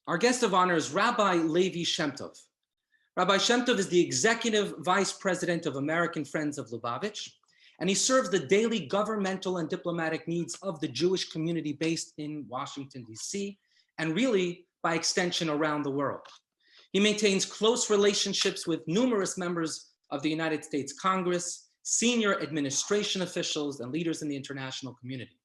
Our guest of honor is Rabbi Levi Shemtov. Rabbi Shemtov is the executive vice president of American Friends of Lubavitch, and he serves the daily governmental and diplomatic needs of the Jewish community based in Washington, D.C., and really, by extension, around the world. He maintains close relationships with numerous members of the United States Congress, senior administration officials, and leaders in the international community.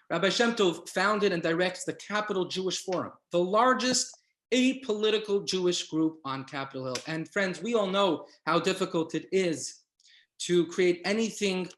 Rabbi Shemtov founded and directs the Capital Jewish Forum, the largest apolitical Jewish group on Capitol Hill. And friends, we all know how difficult it is to create anything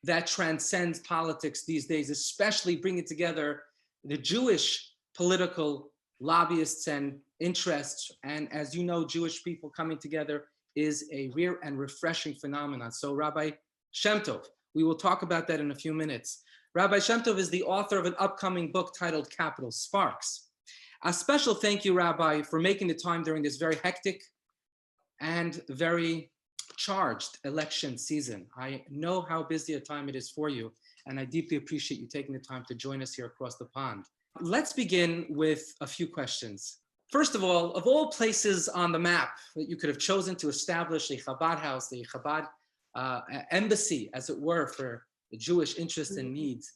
that transcends politics these days, especially bringing together the Jewish political lobbyists and interests. And as you know, Jewish people coming together is a rare and refreshing phenomenon. So Rabbi Shemtov, we will talk about that in a few minutes. Rabbi Shemtov is the author of an upcoming book titled Capital Sparks. A special thank you, Rabbi, for making the time during this very hectic and very charged election season. I know how busy a time it is for you, and I deeply appreciate you taking the time to join us here across the pond. Let's begin with a few questions. First of all places on the map that you could have chosen to establish a Chabad house, a Chabad embassy, as it were, for the Jewish interests and needs,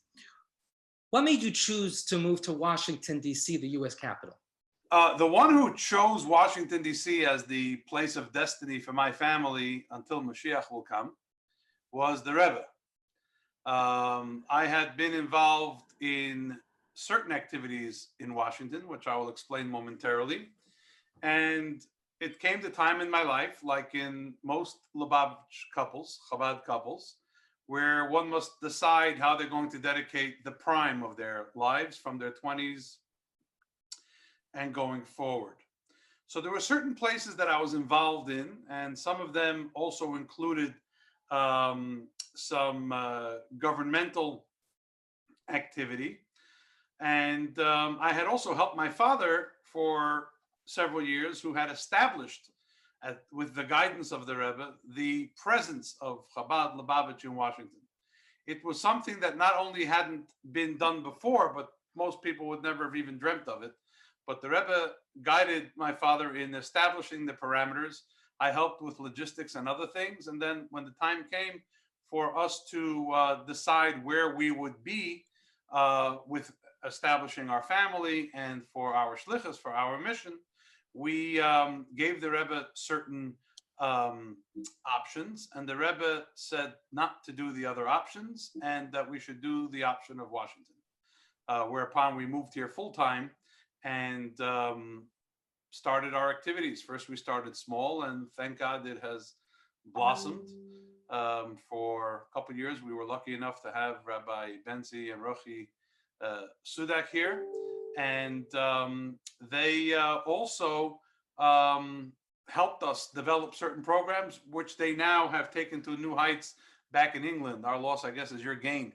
what made you choose to move to Washington, D.C., the U.S. capital? The one who chose Washington, D.C. as the place of destiny for my family until Mashiach will come was the Rebbe. I had been involved in certain activities in Washington, which I will explain momentarily. And it came to time in my life, like in most Lubavitch couples, Chabad couples, where one must decide how they're going to dedicate the prime of their lives from their 20s and going forward. So there were certain places that I was involved in, and some of them also included some governmental activity. And I had also helped my father for several years, who had established, with the guidance of the Rebbe, the presence of Chabad Lubavitch in Washington. It was something that not only hadn't been done before, but most people would never have even dreamt of it. But the Rebbe guided my father in establishing the parameters. I helped with logistics and other things. And then when the time came for us to decide where we would be with establishing our family and for our shlichus, for our mission, we gave the Rebbe certain options, and the Rebbe said not to do the other options and that we should do the option of Washington, whereupon we moved here full-time and started our activities. First, we started small, and thank God it has blossomed. For a couple of years, we were lucky enough to have Rabbi Benzi and Rochi Sudak here, and they also helped us develop certain programs, which they now have taken to new heights back in England. Our loss, I guess, is your gain.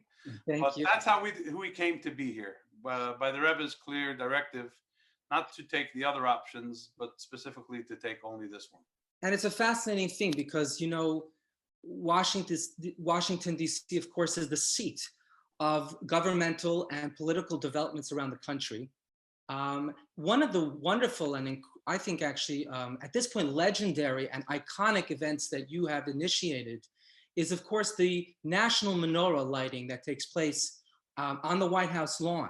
But that's how we came to be here, by the Rebbe's clear directive, not to take the other options, but specifically to take only this one. And it's a fascinating thing because, you know, Washington, D.C., of course, is the seat of governmental and political developments around the country. One of the wonderful and I think actually at this point legendary and iconic events that you have initiated is, of course, the national menorah lighting that takes place on the White House lawn.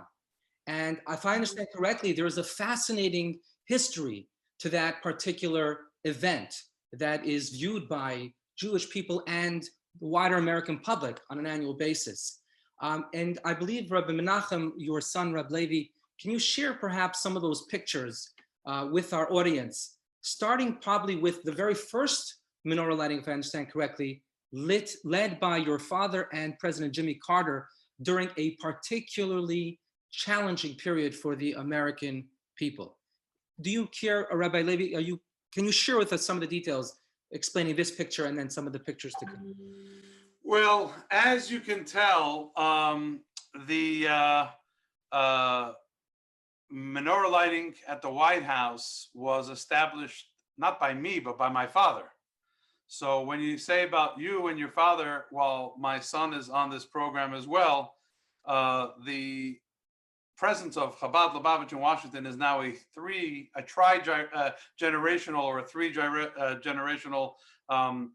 And if I understand correctly, there is a fascinating history to that particular event that is viewed by Jewish people and the wider American public on an annual basis. And I believe, Rabbi Menachem, your son, Rabbi Levi, can you share perhaps some of those pictures with our audience, starting probably with the very first menorah lighting, if I understand correctly, led by your father and President Jimmy Carter during a particularly challenging period for the American people. Do you care, Rabbi Levi, can you share with us some of the details explaining this picture and then some of the pictures to come? Well, as you can tell, the menorah lighting at the White House was established not by me, but by my father. So when you say about you and your father, while my son is on this program as well, the presence of Chabad Lubavitch in Washington is now a tri-generational or a three-generational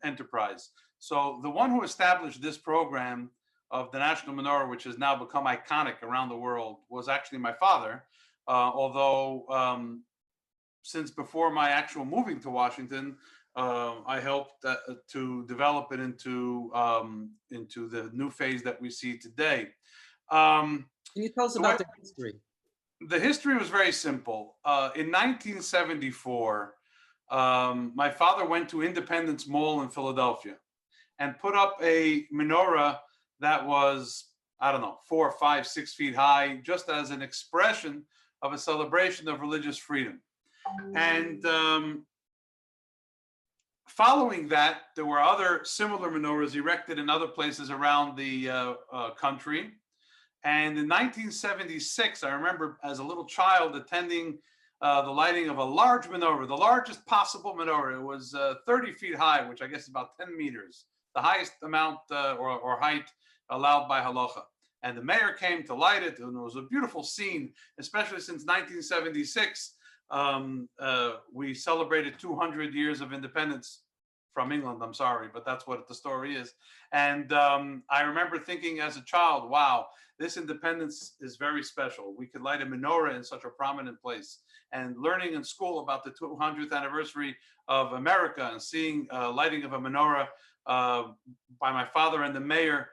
enterprise. So the one who established this program of the National Menorah, which has now become iconic around the world, was actually my father. Although since before my actual moving to Washington, I helped to develop it into the new phase that we see today. Can you tell us about the history? The history was very simple. In 1974, my father went to Independence Mall in Philadelphia and put up a menorah that was, I don't know, 4, 5, 6 feet high, just as an expression of a celebration of religious freedom. And following that, there were other similar menorahs erected in other places around the country. And in 1976, I remember as a little child attending the lighting of a large menorah, the largest possible menorah. It was 30 feet high, which I guess is about 10 meters, the highest amount or height allowed by halacha. And the mayor came to light it, and it was a beautiful scene, especially since 1976. We celebrated 200 years of independence from England. I'm sorry, but that's what the story is. And I remember thinking as a child, wow, this independence is very special. We could light a menorah in such a prominent place. And learning in school about the 200th anniversary of America and seeing lighting of a menorah by my father and the mayor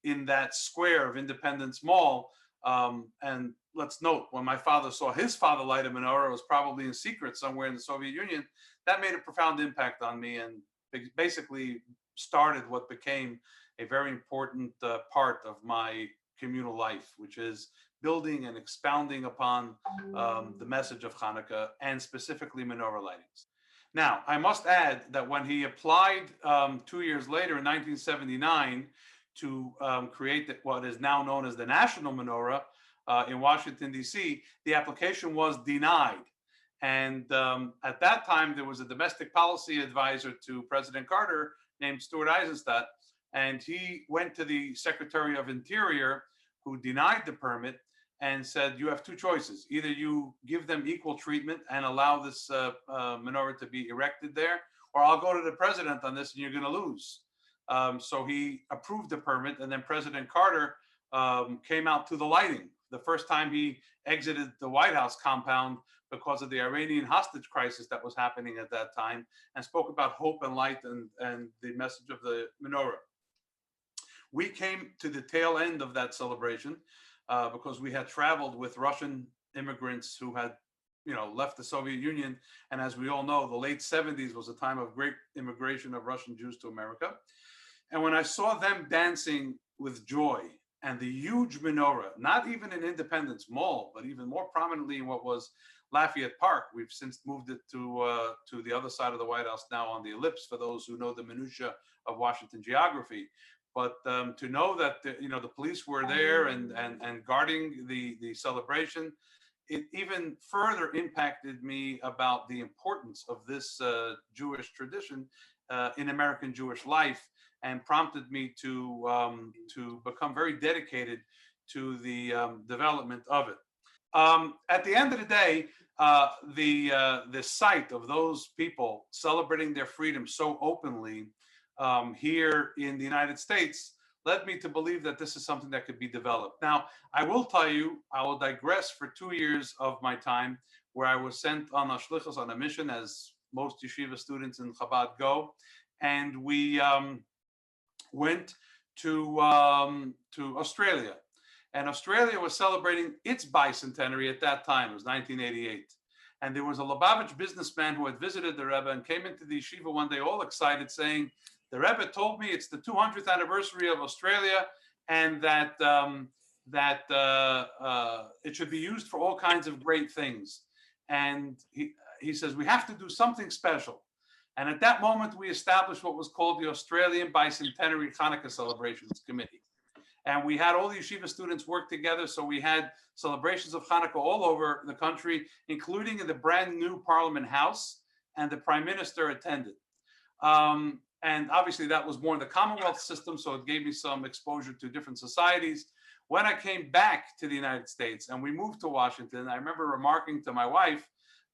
in that square of Independence Mall. And let's note, when my father saw his father light a menorah, it was probably in secret somewhere in the Soviet Union. That made a profound impact on me and basically started what became a very important part of my communal life, which is building and expounding upon the message of Hanukkah and specifically menorah lightings. Now, I must add that when he applied 2 years later in 1979 to create what is now known as the National Menorah in Washington, D.C., the application was denied. And at that time, there was a domestic policy advisor to President Carter named Stuart Eisenstadt, and he went to the Secretary of Interior, who denied the permit, and said, you have two choices. Either you give them equal treatment and allow this menorah to be erected there, or I'll go to the president on this and you're going to lose. So he approved the permit, and then President Carter came out to the lighting. The first time he exited the White House compound because of the Iranian hostage crisis that was happening at that time, and spoke about hope and light and the message of the menorah. We came to the tail end of that celebration because we had traveled with Russian immigrants who had, left the Soviet Union. And as we all know, the late 70s was a time of great immigration of Russian Jews to America. And when I saw them dancing with joy and the huge menorah, not even in Independence Mall, but even more prominently in what was Lafayette Park. We've since moved it to the other side of the White House now on the ellipse, for those who know the minutia of Washington geography. But to know that the police were there and guarding the celebration, it even further impacted me about the importance of this Jewish tradition in American Jewish life, and prompted me to become very dedicated to the development of it. At the end of the day, the sight of those people celebrating their freedom so openly here in the United States led me to believe that this is something that could be developed. Now, I will tell you, I will digress for 2 years of my time where I was sent on a shlichus, on a mission, as most yeshiva students in Chabad go, and we went to Australia. And Australia was celebrating its bicentenary at that time. It was 1988. And there was a Lubavitch businessman who had visited the Rebbe and came into the yeshiva one day all excited, saying, the Rebbe told me it's the 200th anniversary of Australia, and that it should be used for all kinds of great things. And he says, we have to do something special. And at that moment, we established what was called the Australian Bicentenary Hanukkah Celebrations Committee. And we had all the yeshiva students work together. So we had celebrations of Hanukkah all over the country, including in the brand new Parliament House, and the Prime Minister attended. And obviously that was more in the Commonwealth system, so it gave me some exposure to different societies. When I came back to the United States and we moved to Washington, I remember remarking to my wife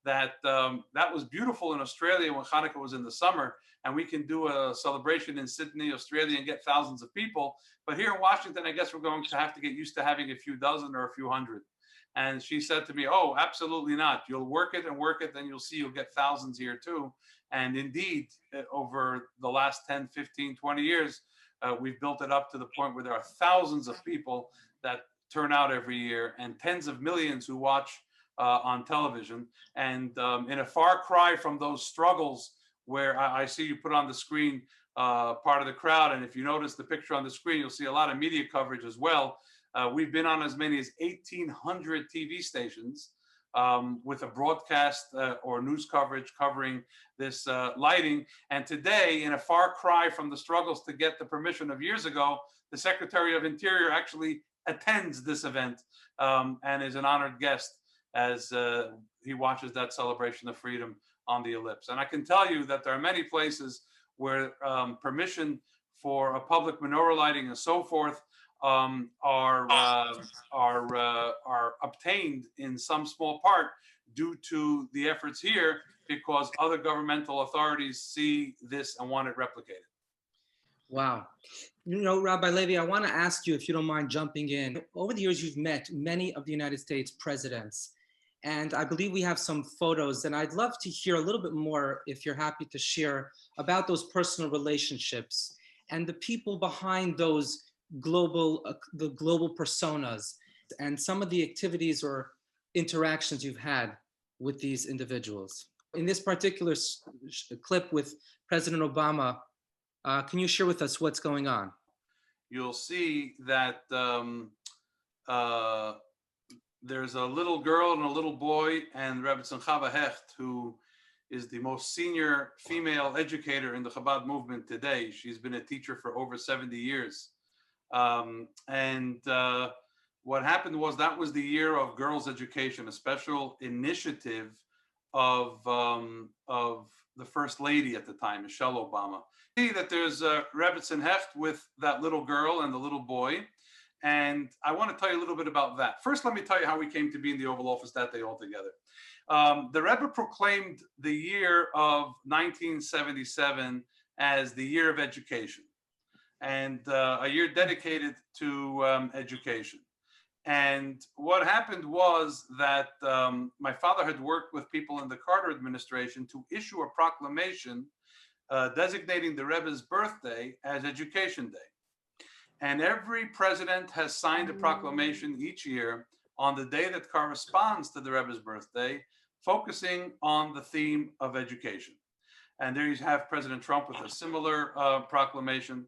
that that was beautiful in Australia when Hanukkah was in the summer, and we can do a celebration in Sydney, Australia, and get thousands of people. But here in Washington, I guess we're going to have to get used to having a few dozen or a few hundred. And she said to me, oh, absolutely not. You'll work it and work it, then you'll see you'll get thousands here too. And indeed, over the last 10, 15, 20 years, we've built it up to the point where there are thousands of people that turn out every year and tens of millions who watch on television. And in a far cry from those struggles where I see you put on the screen part of the crowd. And if you notice the picture on the screen, you'll see a lot of media coverage as well. We've been on as many as 1,800 TV stations with a broadcast or news coverage covering this lighting. And today, in a far cry from the struggles to get the permission of years ago, the Secretary of Interior actually attends this event and is an honored guest as he watches that celebration of freedom on the ellipse. And I can tell you that there are many places where permission for a public menorah lighting and so forth are obtained in some small part due to the efforts here, because other governmental authorities see this and want it replicated. Wow. You know, Rabbi Levi, I want to ask you, if you don't mind jumping in. Over the years, you've met many of the United States presidents, and I believe we have some photos, and I'd love to hear a little bit more, if you're happy to share, about those personal relationships and the people behind those the global personas and some of the activities or interactions you've had with these individuals. In this particular clip with President Obama, can you share with us what's going on? You'll see that there's a little girl and a little boy, and Rabbi Chava Hecht, who is the most senior female educator in the Chabad movement today. She's been a teacher for over 70 years. What happened was that was the year of girls' education, a special initiative of the First Lady at the time, Michelle Obama. See that there's Rabbi Hecht with that little girl and the little boy. And I want to tell you a little bit about that. First, let me tell you how we came to be in the Oval Office that day altogether. The Rebbe proclaimed the year of 1977 as the year of education, and a year dedicated to education. And what happened was that my father had worked with people in the Carter administration to issue a proclamation designating the Rebbe's birthday as Education Day. And every president has signed a proclamation each year on the day that corresponds to the Rebbe's birthday, focusing on the theme of education. And there you have President Trump with a similar proclamation.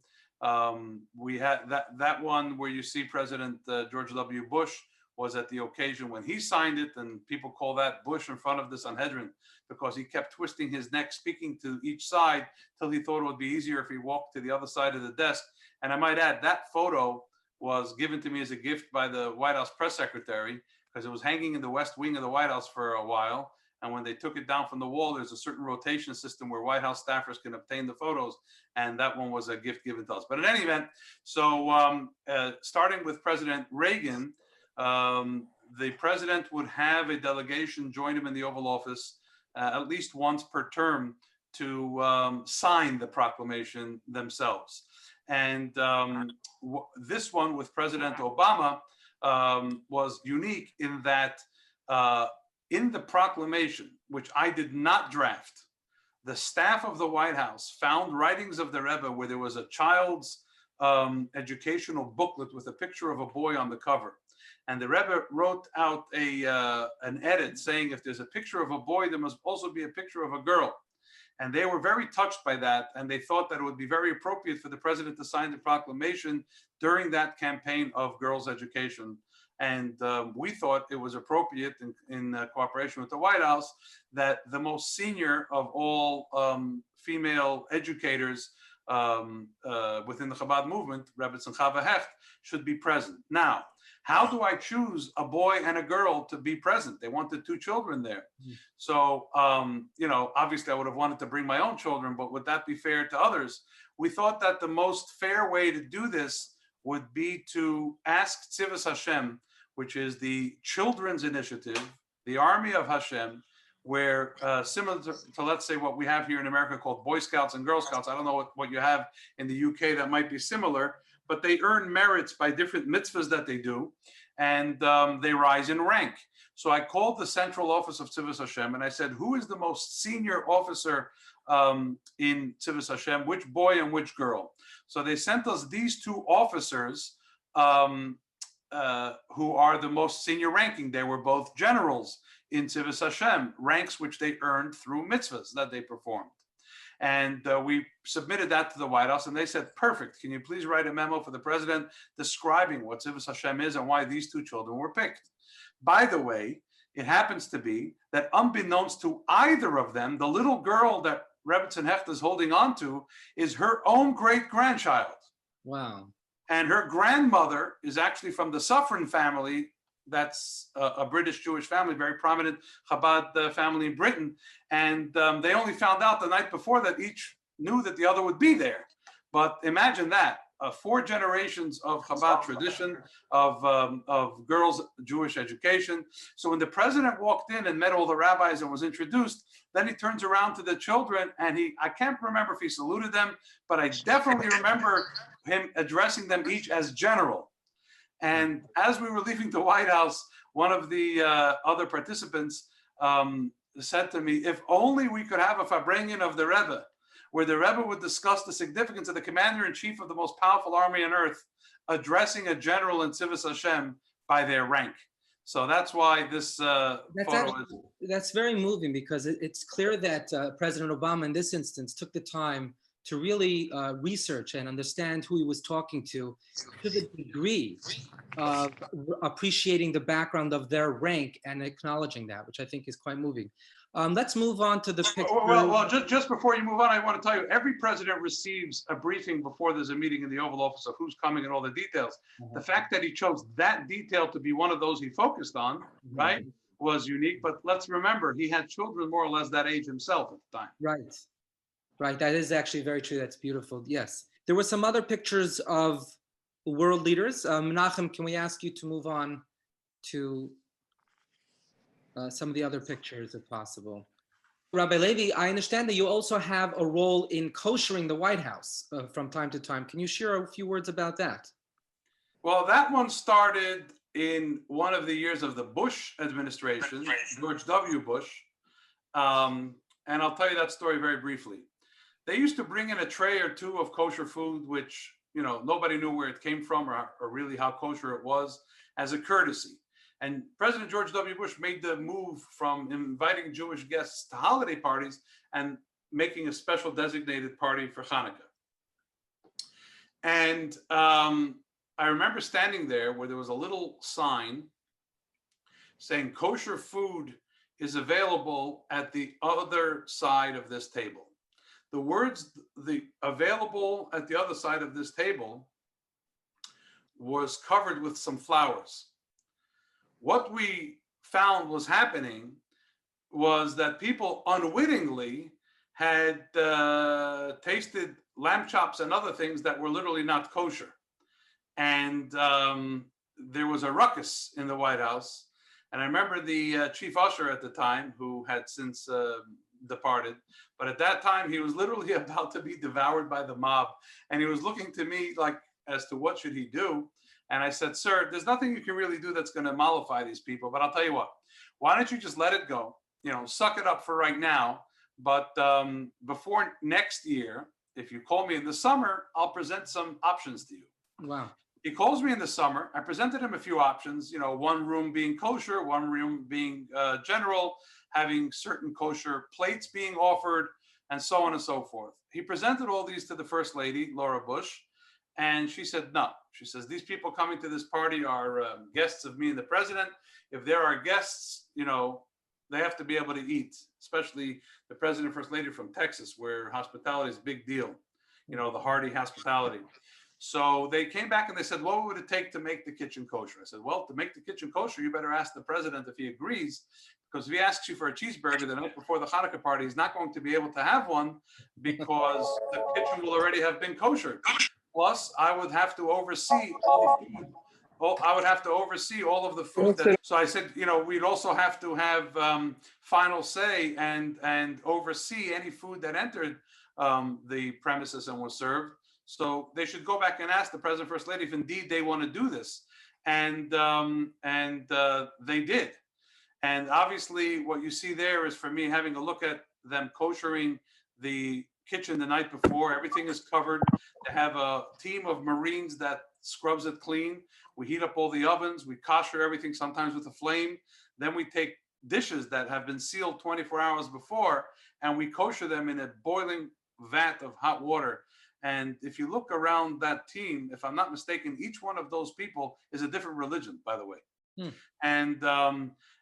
We had that one where you see President George W. Bush was at the occasion when he signed it, and people call that Bush in front of the Sanhedrin because he kept twisting his neck, speaking to each side till he thought it would be easier if he walked to the other side of the desk. And I might add, that photo was given to me as a gift by the White House press secretary, because it was hanging in the West Wing of the White House for a while. And when they took it down from the wall, there's a certain rotation system where White House staffers can obtain the photos. And that one was a gift given to us. But in any event, so starting with President Reagan, the president would have a delegation join him in the Oval Office at least once per term to sign the proclamation themselves. And this one with President Obama was unique in that in the proclamation, which I did not draft, the staff of the White House found writings of the Rebbe where there was a child's educational booklet with a picture of a boy on the cover. And the Rebbe wrote out an edit saying, if there's a picture of a boy, there must also be a picture of a girl. And they were very touched by that. And they thought that it would be very appropriate for the president to sign the proclamation during that campaign of girls' education. And we thought it was appropriate in cooperation with the White House that the most senior of all female educators within the Chabad movement, Rebbetzin Chava Hecht, should be present. Now, how do I choose a boy and a girl to be present? They wanted 2 children there. So, obviously I would have wanted to bring my own children, but would that be fair to others? We thought that the most fair way to do this would be to ask Tzivos Hashem, which is the children's initiative, the army of Hashem, where similar to, let's say, what we have here in America called Boy Scouts and Girl Scouts. I don't know what you have in the UK that might be similar, but they earn merits by different mitzvahs that they do, and they rise in rank. So I called the central office of Tzivos Hashem and I said, who is the most senior officer in Tzivos Hashem, which boy and which girl? So they sent us these 2 officers who are the most senior ranking. They were both generals in Tzivos Hashem, ranks which they earned through mitzvahs that they performed. And we submitted that to the White House, and they said, perfect, can you please write a memo for the president describing what Tzivos Hashem is and why these 2 children were picked. By the way, it happens to be that unbeknownst to either of them, the little girl that Rebbetzin Hecht is holding on to is her own great-grandchild. Wow. And her grandmother is actually from the Suffren family. That's a British Jewish family, very prominent Chabad family in Britain. And they only found out the night before that each knew that the other would be there. But imagine that, 4 generations of Chabad tradition, of girls' Jewish education. So when the president walked in and met all the rabbis and was introduced, then he turns around to the children and I can't remember if he saluted them, but I definitely remember him addressing them each as general. And as we were leaving the White House, one of the other participants said to me, if only we could have a Farbrengen of the Rebbe, where the Rebbe would discuss the significance of the commander-in-chief of the most powerful army on earth, addressing a general in Tzivos Hashem by their rank. So that's why this that's very moving, because it's clear that President Obama in this instance took the time to really research and understand who he was talking to the degree of appreciating the background of their rank and acknowledging that, which I think is quite moving. Let's move on to the picture. Well, just before you move on, I want to tell you, every president receives a briefing before there's a meeting in the Oval Office of who's coming and all the details. The fact that he chose that detail to be one of those he focused on, right, was unique. But let's remember, he had children more or less that age himself at the time. Right. That is actually very true. That's beautiful. Yes. There were some other pictures of world leaders. Menachem, can we ask you to move on to some of the other pictures if possible? Rabbi Levi, I understand that you also have a role in koshering the White House from time to time. Can you share a few words about that? Well, that one started in one of the years of the Bush administration, George W. Bush. And I'll tell you that story very briefly. They used to bring in a tray or 2 of kosher food, which, nobody knew where it came from or really how kosher it was, as a courtesy. And President George W. Bush made the move from inviting Jewish guests to holiday parties and making a special designated party for Hanukkah. And I remember standing there where there was a little sign saying kosher food is available at the other side of this table. The words, the available at the other side of this table, was covered with some flowers. What we found was happening was that people unwittingly had tasted lamb chops and other things that were literally not kosher. And there was a ruckus in the White House. And I remember the chief usher at the time, who had since departed, but at that time he was literally about to be devoured by the mob. And he was looking to me like, as to what should he do? And I said, sir, there's nothing you can really do that's going to mollify these people. But I'll tell you what, why don't you just let it go? Suck it up for right now. But before next year, if you call me in the summer, I'll present some options to you. Wow. He calls me in the summer. I presented him a few options, one room being kosher, one room being general, having certain kosher plates being offered, and so on and so forth. He presented all these to the First Lady, Laura Bush, and she said, no. She says, these people coming to this party are guests of me and the president. If there are guests, they have to be able to eat, especially the president and First Lady from Texas, where hospitality is a big deal. you know, the hearty hospitality. So they came back and they said, what would it take to make the kitchen kosher? I said, well, to make the kitchen kosher, you better ask the president if he agrees, because if he asks you for a cheeseburger the night before the Hanukkah party, he's not going to be able to have one because the kitchen will already have been kosher. Plus, I would have to oversee all the food. Well, I would have to oversee all of the food. So I said, you know, we'd also have to have final say and oversee any food that entered the premises and was served. So they should go back and ask the president, first lady, if indeed they want to do this, and they did. And obviously, what you see there is for me having a look at them koshering the kitchen the night before. Everything is covered. They have a team of Marines that scrubs it clean. We heat up all the ovens. We kosher everything, sometimes with a flame. Then we take dishes that have been sealed 24 hours before, and we kosher them in a boiling vat of hot water. And if you look around that team, if I'm not mistaken, each one of those people is a different religion, by the way.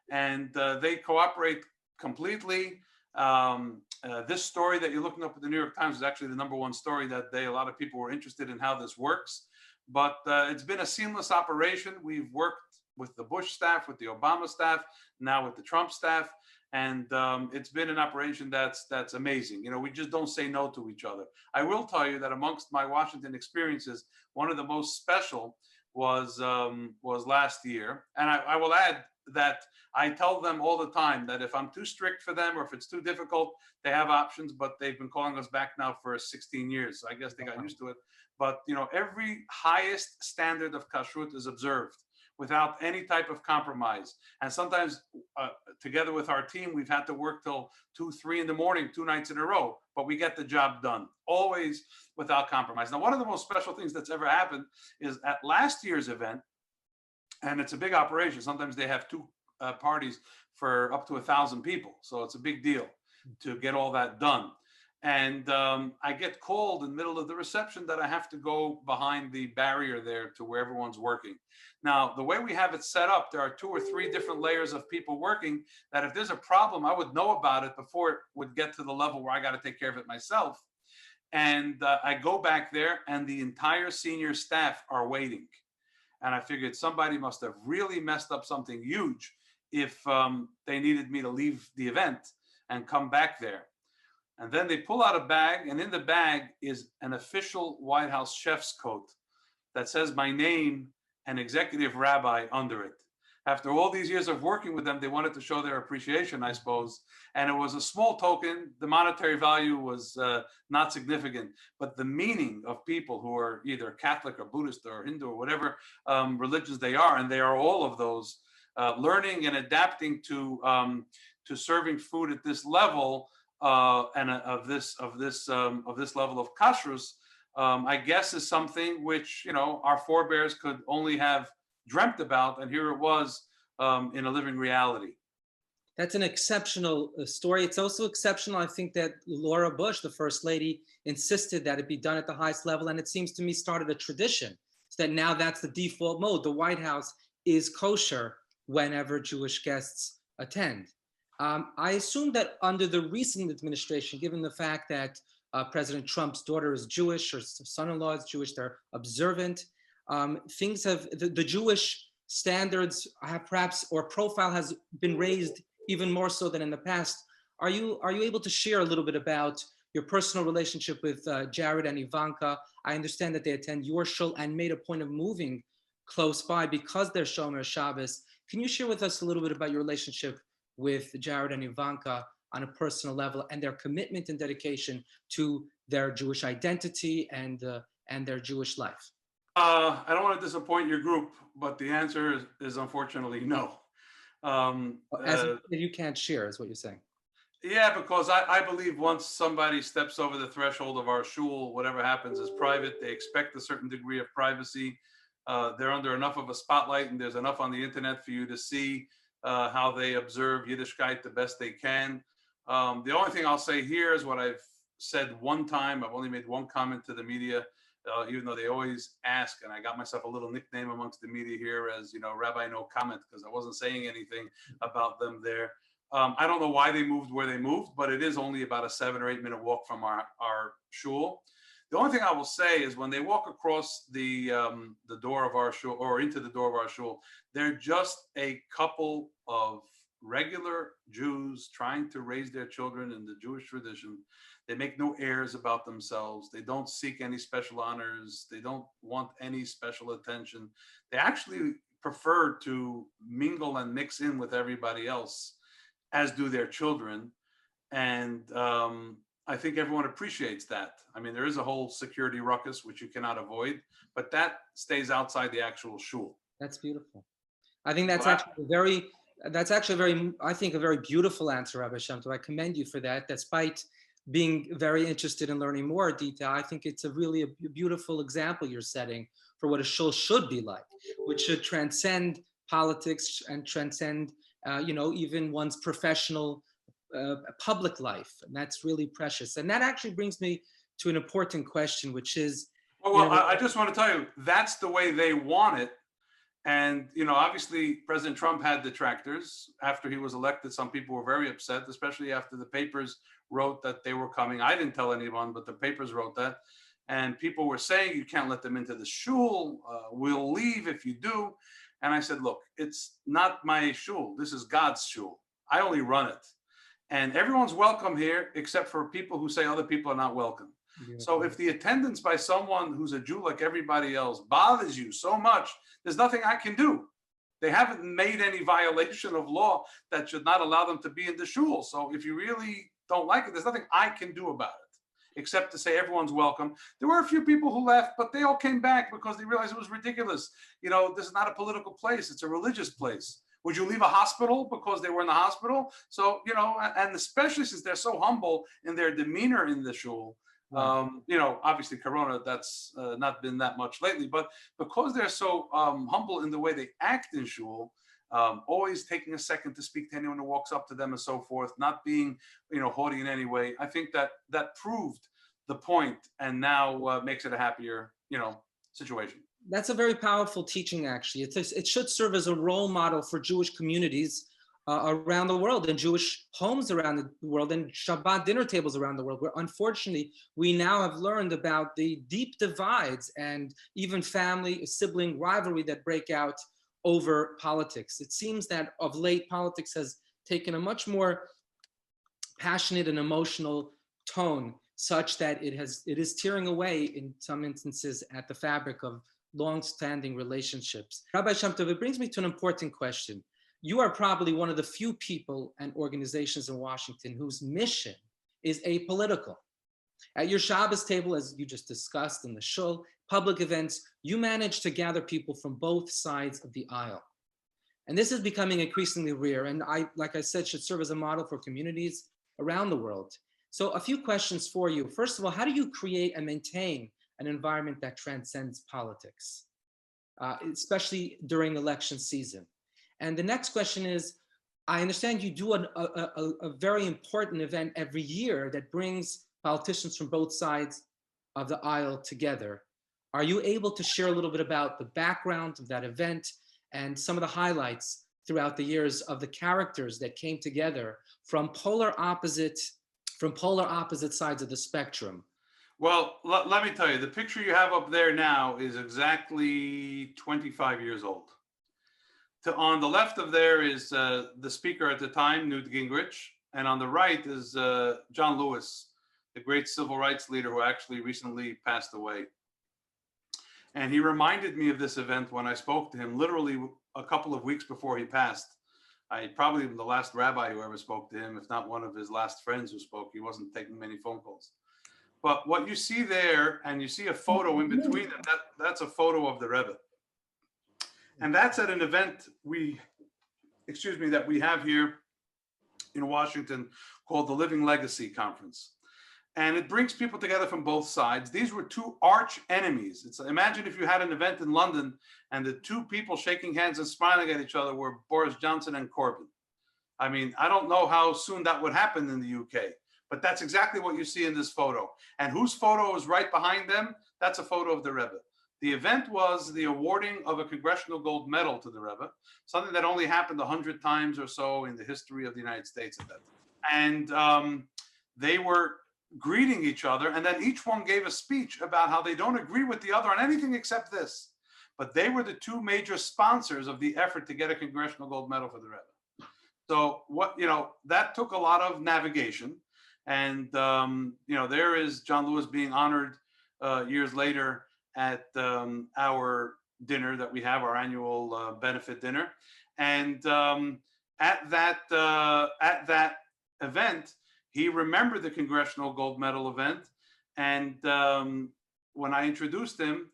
And they cooperate completely. This story that you're looking up at the New York Times is actually the #1 story that day. A lot of people were interested in how this works, but it's been a seamless operation. We've worked with the Bush staff, with the Obama staff, now with the Trump staff. And it's been an operation that's amazing. You know, we just don't say no to each other. I will tell you that amongst my Washington experiences, one of the most special was last year. And I will add that I tell them all the time that if I'm too strict for them or if it's too difficult, they have options, but they've been calling us back now for 16 years. So I guess they got used to it. But, you know, every highest standard of kashrut is observed without any type of compromise. And sometimes together with our team, we've had to work till 2, 3 in the morning, 2 nights in a row, but we get the job done, always without compromise. Now, one of the most special things that's ever happened is at last year's event, and it's a big operation. Sometimes they have 2 parties for up to 1,000 people. So it's a big deal to get all that done. And I get called in the middle of the reception that I have to go behind the barrier there to where everyone's working. Now, the way we have it set up, there are 2 or 3 different layers of people working that if there's a problem, I would know about it before it would get to the level where I got to take care of it myself. And I go back there and the entire senior staff are waiting. And I figured somebody must have really messed up something huge if they needed me to leave the event and come back there. And then they pull out a bag, and in the bag is an official White House chef's coat that says my name and executive rabbi under it. After all these years of working with them, they wanted to show their appreciation, I suppose. And it was a small token. The monetary value was not significant, but the meaning of people who are either Catholic or Buddhist or Hindu or whatever religions they are, and they are all of those, learning and adapting to serving food at this level, and of this level of kashrus, I guess is something which, you know, our forebears could only have dreamt about, and here it was in a living reality. That's an exceptional story. It's also exceptional, I think, that Laura Bush, the first lady, insisted that it be done at the highest level, and it seems to me started a tradition, so that now that's the default mode. The White House is kosher whenever Jewish guests attend. I assume that under the recent administration, given the fact that President Trump's daughter is Jewish, or son-in-law is Jewish, they're observant, things have, the Jewish standards have perhaps, or profile has been raised even more so than in the past. Are you able to share a little bit about your personal relationship with Jared and Ivanka? I understand that they attend your shul and made a point of moving close by because they're Shomer Shabbos. Can you share with us a little bit about your relationship with Jared and Ivanka on a personal level and their commitment and dedication to their Jewish identity and their Jewish life? I don't want to disappoint your group, but the answer is unfortunately no. As you can't share, is what you're saying. Yeah, because I believe once somebody steps over the threshold of our shul, whatever happens is private. They expect a certain degree of privacy. They're under enough of a spotlight, and there's enough on the internet for you to see how they observe Yiddishkeit the best they can. The only thing I'll say here is what I've said one time. I've only made one comment to the media, even though they always ask, and I got myself a little nickname amongst the media here as, you know, Rabbi No Comment, because I wasn't saying anything about them there. I don't know why they moved where they moved, but it is only about a 7 or 8 minute walk from our shul. The only thing I will say is when they walk across the door of our shul or into the door of our shul, they're just a couple of regular Jews trying to raise their children in the Jewish tradition. They make no airs about themselves. They don't seek any special honors. They don't want any special attention. They actually prefer to mingle and mix in with everybody else, as do their children. And I think everyone appreciates that. I mean, there is a whole security ruckus, which you cannot avoid, but that stays outside the actual shul. That's beautiful. I think that's Well, actually very, I think, a very beautiful answer, Rabbi Shemtov. I commend you for that. Despite being very interested in learning more detail, I think it's a really a beautiful example you're setting for what a shul should be like, which should transcend politics and transcend, even one's professional public life. And that's really precious. And that actually brings me to an important question, which is, well, I just want to tell you, that's the way they want it. And, obviously President Trump had detractors. After he was elected, some people were very upset, especially after the papers wrote that they were coming. I didn't tell anyone, but the papers wrote that. And people were saying, you can't let them into the shul. We'll leave if you do. And I said, look, it's not my shul. This is God's shul. I only run it. And everyone's welcome here, except for people who say other people are not welcome. So if the attendance by someone who's a Jew like everybody else bothers you so much, there's nothing I can do. They haven't made any violation of law that should not allow them to be in the shul. So if you really don't like it, there's nothing I can do about it, except to say everyone's welcome. There were a few people who left, but they all came back because they realized it was ridiculous. This is not a political place. It's a religious place. Would you leave a hospital because they were in the hospital? So, and especially since they're so humble in their demeanor in the shul, obviously Corona, that's not been that much lately, but because they're so humble in the way they act in shul, always taking a second to speak to anyone who walks up to them and so forth, not being, haughty in any way. I think that proved the point and now makes it a happier, situation. That's a very powerful teaching, actually. It should serve as a role model for Jewish communities around the world, and Jewish homes around the world, and Shabbat dinner tables around the world, where unfortunately we now have learned about the deep divides and even family, sibling rivalry that break out over politics. It seems that of late, politics has taken a much more passionate and emotional tone, such that it is tearing away in some instances at the fabric of long-standing relationships. Rabbi Shemtov, it brings me to an important question. You are probably one of the few people and organizations in Washington whose mission is apolitical. At your Shabbos table, as you just discussed in the shul, public events, you manage to gather people from both sides of the aisle. And this is becoming increasingly rare, and like I said, should serve as a model for communities around the world. So a few questions for you. First of all, how do you create and maintain an environment that transcends politics, especially during election season? And the next question is, I understand you do a very important event every year that brings politicians from both sides of the aisle together. Are you able to share a little bit about the background of that event and some of the highlights throughout the years of the characters that came together from polar opposite sides of the spectrum? Well, let me tell you, the picture you have up there now is exactly 25 years old. On the left of there is the speaker at the time, Newt Gingrich, and on the right is John Lewis, the great civil rights leader who actually recently passed away. And he reminded me of this event when I spoke to him literally a couple of weeks before he passed. I probably am the last rabbi who ever spoke to him, if not one of his last friends who spoke. He wasn't taking many phone calls. But what you see there, and you see a photo in between them, that's a photo of the Rebbe. And that's at an event that we have here in Washington called the Living Legacy Conference. And it brings people together from both sides. These were two arch enemies. Imagine if you had an event in London and the two people shaking hands and smiling at each other were Boris Johnson and Corbyn. I mean, I don't know how soon that would happen in the UK, but that's exactly what you see in this photo. And whose photo is right behind them? That's a photo of the Rebbe. The event was the awarding of a Congressional Gold Medal to the Rebbe, something that only happened 100 times or so in the history of the United States at that time. And they were greeting each other, and then each one gave a speech about how they don't agree with the other on anything except this. But they were the two major sponsors of the effort to get a Congressional Gold Medal for the Rebbe. So that took a lot of navigation. And, there is John Lewis being honored years later at our dinner that we have, our annual benefit dinner. And at that event, he remembered the Congressional Gold Medal event. And when I introduced him,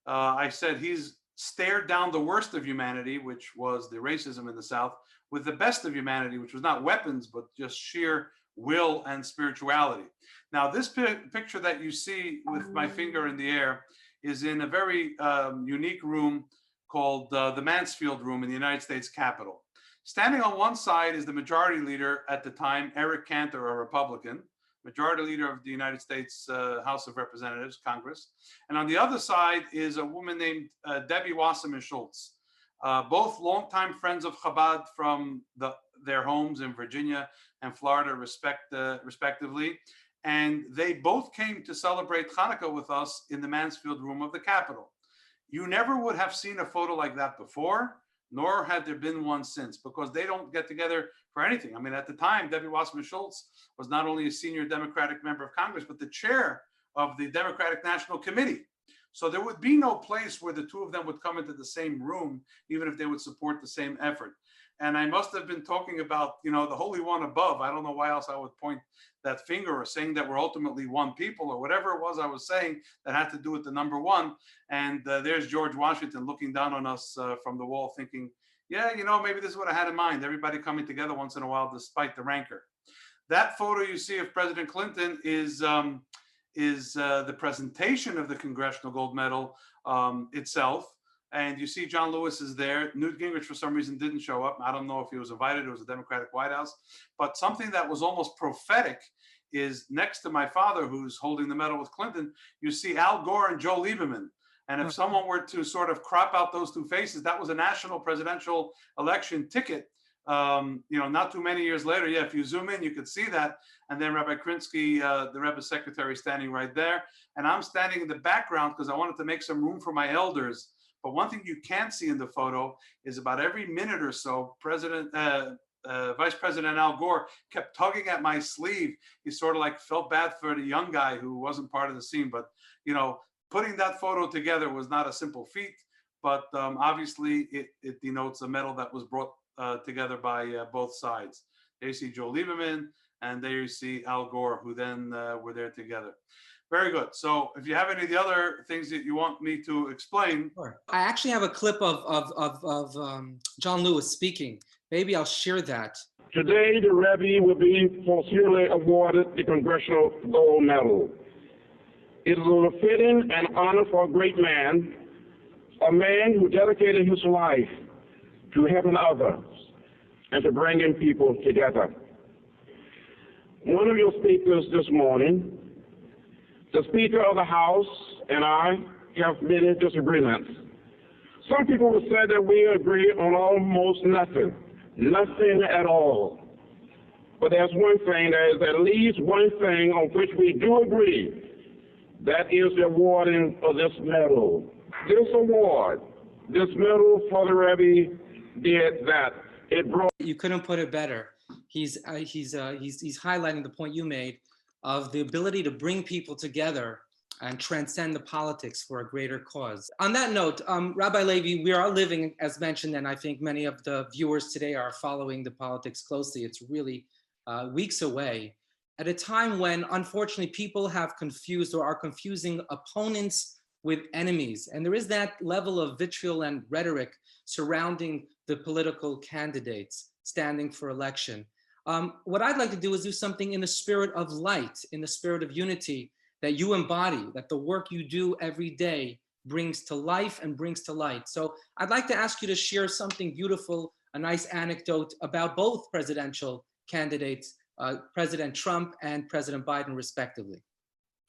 I said he's stared down the worst of humanity, which was the racism in the South, with the best of humanity, which was not weapons, but just sheer will and spirituality. Now, this picture that you see with my finger in the air is in a very unique room called the Mansfield Room in the United States Capitol. Standing on one side is the majority leader at the time, Eric Cantor, a Republican, majority leader of the United States House of Representatives, Congress. And on the other side is a woman named Debbie Wasserman Schultz, both longtime friends of Chabad from their homes in Virginia and Florida, respectively. And they both came to celebrate Hanukkah with us in the Mansfield Room of the Capitol. You never would have seen a photo like that before, nor had there been one since, because they don't get together for anything. I mean, at the time, Debbie Wasserman Schultz was not only a senior Democratic member of Congress, but the chair of the Democratic National Committee. So there would be no place where the two of them would come into the same room, even if they would support the same effort. And I must have been talking about, the Holy One above. I don't know why else I would point that finger, or saying that we're ultimately one people, or whatever it was I was saying that had to do with the number one. And there's George Washington looking down on us from the wall thinking, yeah, maybe this is what I had in mind. Everybody coming together once in a while, despite the rancor. That photo you see of President Clinton is the presentation of the Congressional Gold Medal itself. And you see John Lewis is there. Newt Gingrich, for some reason, didn't show up. I don't know if he was invited. It was a Democratic White House. But something that was almost prophetic is next to my father, who's holding the medal with Clinton, you see Al Gore and Joe Lieberman. And if someone were to sort of crop out those two faces, that was a national presidential election ticket. Not too many years later, if you zoom in, you could see that. And then Rabbi Krinsky, the Rebbe's secretary, standing right there. And I'm standing in the background because I wanted to make some room for my elders. But one thing you can't see in the photo is about every minute or so, Vice President Al Gore kept tugging at my sleeve. He sort of like felt bad for the young guy who wasn't part of the scene. But, putting that photo together was not a simple feat. But obviously, it denotes a medal that was brought together by both sides. There you see Joe Lieberman, and there you see Al Gore, who then were there together. Very good. So if you have any of the other things that you want me to explain. Sure. I actually have a clip of John Lewis speaking. Maybe I'll share that. Today, the Rebbe will be sincerely awarded the Congressional Gold Medal. It is a fitting and honor for a great man, a man who dedicated his life to helping others and to bringing people together. One of your speakers this morning, the Speaker of the House, and I have many disagreements. Some people will say that we agree on almost nothing at all. But there's one thing, there is at least one thing on which we do agree. That is the awarding of this medal. This award, this medal for the Rebbe did that. It brought. You couldn't put it better. He's highlighting the point you made of the ability to bring people together and transcend the politics for a greater cause. On that note, Rabbi Levi, we are living, as mentioned, and I think many of the viewers today are following the politics closely. It's really weeks away, at a time when, unfortunately, people have confused or are confusing opponents with enemies. And there is that level of vitriol and rhetoric surrounding the political candidates standing for election. What I'd like to do is do something in the spirit of light, in the spirit of unity that you embody, that the work you do every day brings to life and brings to light. So I'd like to ask you to share something beautiful, a nice anecdote about both presidential candidates, President Trump and President Biden, respectively.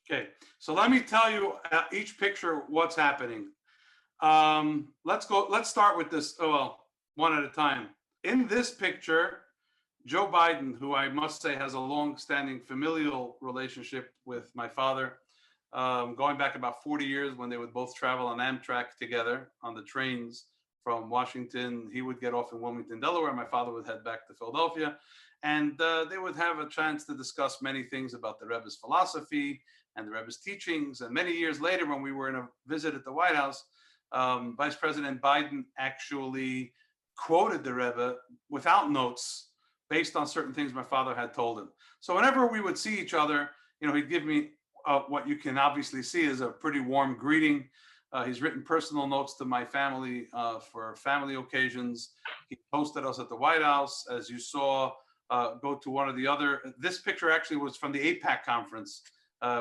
Okay, so let me tell you each picture what's happening. Let's start with this, one at a time. In this picture, Joe Biden, who I must say has a long-standing familial relationship with my father, going back about 40 years when they would both travel on Amtrak together on the trains from Washington. He would get off in Wilmington, Delaware. My father would head back to Philadelphia. And they would have a chance to discuss many things about the Rebbe's philosophy and the Rebbe's teachings. And many years later, when we were in a visit at the White House, Vice President Biden actually quoted the Rebbe without notes based on certain things my father had told him. So whenever we would see each other, he'd give me what you can obviously see is a pretty warm greeting. He's written personal notes to my family for family occasions. He hosted us at the White House. As you saw, go to one of the other. This picture actually was from the AIPAC conference,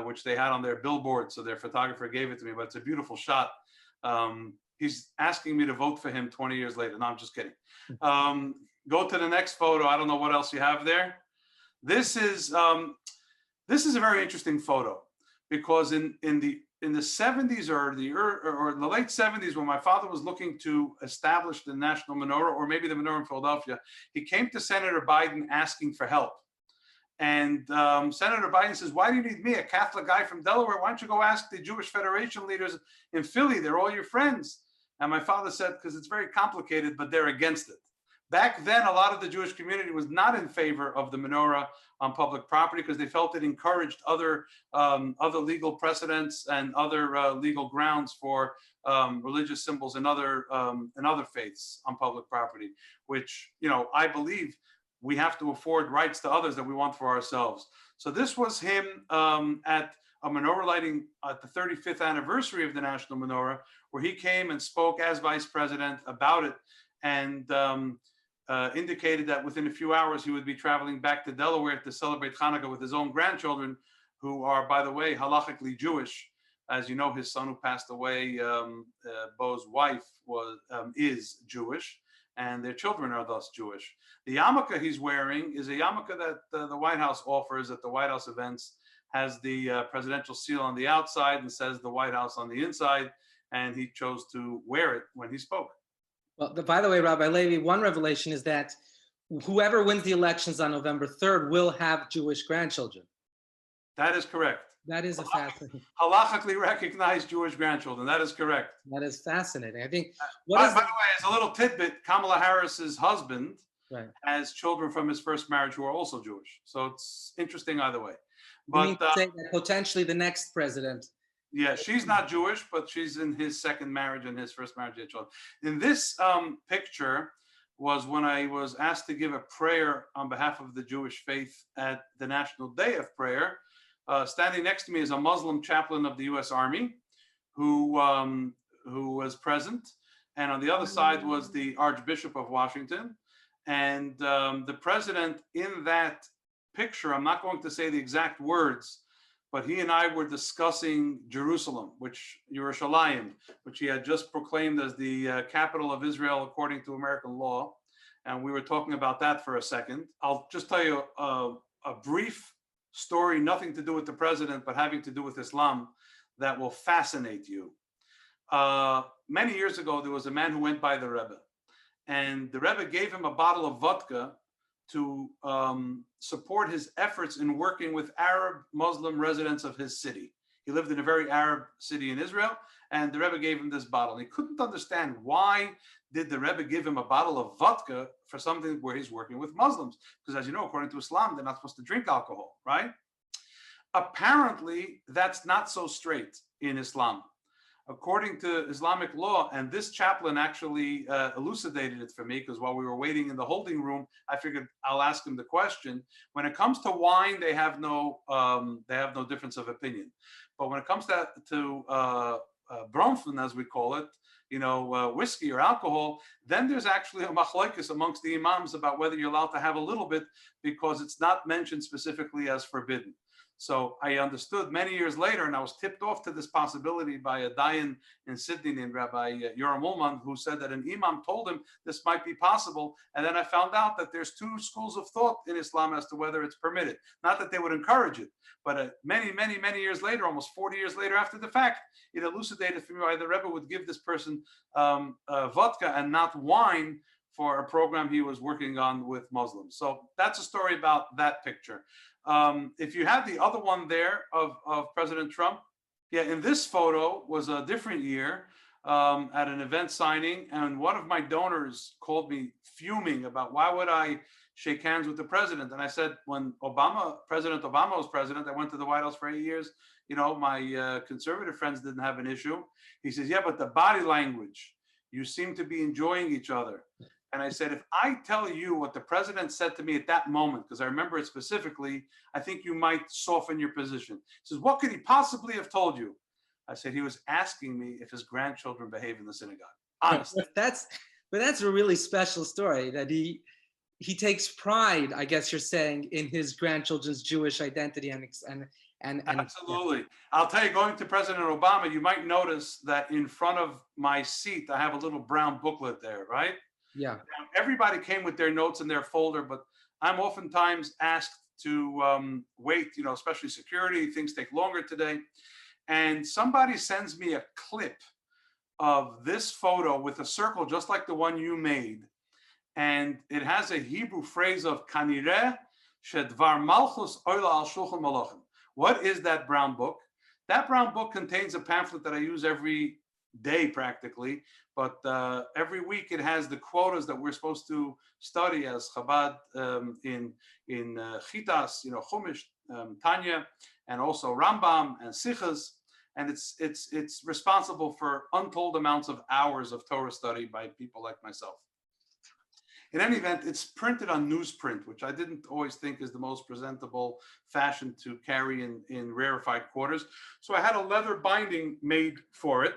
which they had on their billboard. So their photographer gave it to me, but it's a beautiful shot. He's asking me to vote for him 20 years later. No, I'm just kidding. Go to the next photo. I don't know what else you have there. This is a very interesting photo because in the 70s or the late 70s, when my father was looking to establish the national menorah, or maybe the menorah in Philadelphia, he came to Senator Biden asking for help. And Senator Biden says, "Why do you need me, a Catholic guy from Delaware? Why don't you go ask the Jewish Federation leaders in Philly? They're all your friends." And my father said, "Because it's very complicated, but they're against it." Back then, a lot of the Jewish community was not in favor of the menorah on public property because they felt it encouraged other legal precedents and other legal grounds for religious symbols and other faiths on public property, which, I believe we have to afford rights to others that we want for ourselves. So this was him at a menorah lighting at the 35th anniversary of the national menorah, where he came and spoke as vice president about it, and indicated that within a few hours he would be traveling back to Delaware to celebrate Hanukkah with his own grandchildren, who are, by the way, halachically Jewish. As you know, his son who passed away, Bo's wife, is Jewish, and their children are thus Jewish. The yarmulke he's wearing is a yarmulke that the White House offers at the White House events, has the presidential seal on the outside and says the White House on the inside, and he chose to wear it when he spoke. Well, by the way, Rabbi Levi, one revelation is that whoever wins the elections on November 3rd will have Jewish grandchildren. That is correct. That is a fascinating. Halachically recognized Jewish grandchildren. That is correct. That is fascinating. I think. By the way, as a little tidbit, Kamala Harris's husband right. has children from his first marriage who are also Jewish. So it's interesting either way. But you mean to say that potentially the next president. Yeah, she's not Jewish, but she's in his second marriage and his first marriage. In this picture was when I was asked to give a prayer on behalf of the Jewish faith at the National Day of Prayer. Standing next to me is a Muslim chaplain of the U.S. Army who was present. And on the other side was the Archbishop of Washington. And the president in that picture, I'm not going to say the exact words, but he and I were discussing Jerusalem, Yerushalayim, which he had just proclaimed as the capital of Israel according to American law. And we were talking about that for a second. I'll just tell you a brief story, nothing to do with the president, but having to do with Islam, that will fascinate you. Many years ago, there was a man who went by the Rebbe, and the Rebbe gave him a bottle of vodka to support his efforts in working with Arab Muslim residents of his city. He lived in a very Arab city in Israel, and the Rebbe gave him this bottle. He couldn't understand why did the Rebbe give him a bottle of vodka for something where he's working with Muslims, because as you know, according to Islam, they're not supposed to drink alcohol, right? Apparently, that's not so straight in Islam. According to Islamic law, and this chaplain actually elucidated it for me, because while we were waiting in the holding room, I figured I'll ask him the question. When it comes to wine, they have no difference of opinion. But when it comes to bromfen, as we call it, whiskey or alcohol, then there's actually a machlokes amongst the imams about whether you're allowed to have a little bit, because it's not mentioned specifically as forbidden. So I understood many years later, and I was tipped off to this possibility by a dayan in Sydney named Rabbi Yoram Ullman, who said that an imam told him this might be possible. And then I found out that there's two schools of thought in Islam as to whether it's permitted. Not that they would encourage it, but many years later, almost 40 years later after the fact, it elucidated for me why the Rebbe would give this person vodka and not wine for a program he was working on with Muslims. So that's a story about that picture. If you have the other one there of President Trump, yeah, in this photo was a different year at an event signing, and one of my donors called me fuming about why would I shake hands with the president. And I said, when President Obama was president, I went to the White House for 8 years. You know, my conservative friends didn't have an issue. He says, yeah, but the body language, you seem to be enjoying each other. And I said, if I tell you what the president said to me at that moment, because I remember it specifically, I think you might soften your position. He says, what could he possibly have told you? I said, he was asking me if his grandchildren behave in the synagogue. Honestly. But that's a really special story, that he takes pride, I guess you're saying, in his grandchildren's Jewish identity and Absolutely. Yeah. I'll tell you, going to President Obama, you might notice that in front of my seat, I have a little brown booklet there, right? Yeah. Now, everybody came with their notes in their folder, but I'm oftentimes asked to wait, you know, especially security, things take longer today. And somebody sends me a clip of this photo with a circle just like the one you made. And it has a Hebrew phrase of Kanireh Shedvar Malchus Oila al Shulchan Malachim. What is that brown book? That brown book contains a pamphlet that I use every day practically, but every week it has the quotas that we're supposed to study as Chabad in Chitas, you know, Chumash, Tanya, and also Rambam and Sichas, and it's responsible for untold amounts of hours of Torah study by people like myself. In any event, it's printed on newsprint, which I didn't always think is the most presentable fashion to carry in rarefied quarters. So I had a leather binding made for it.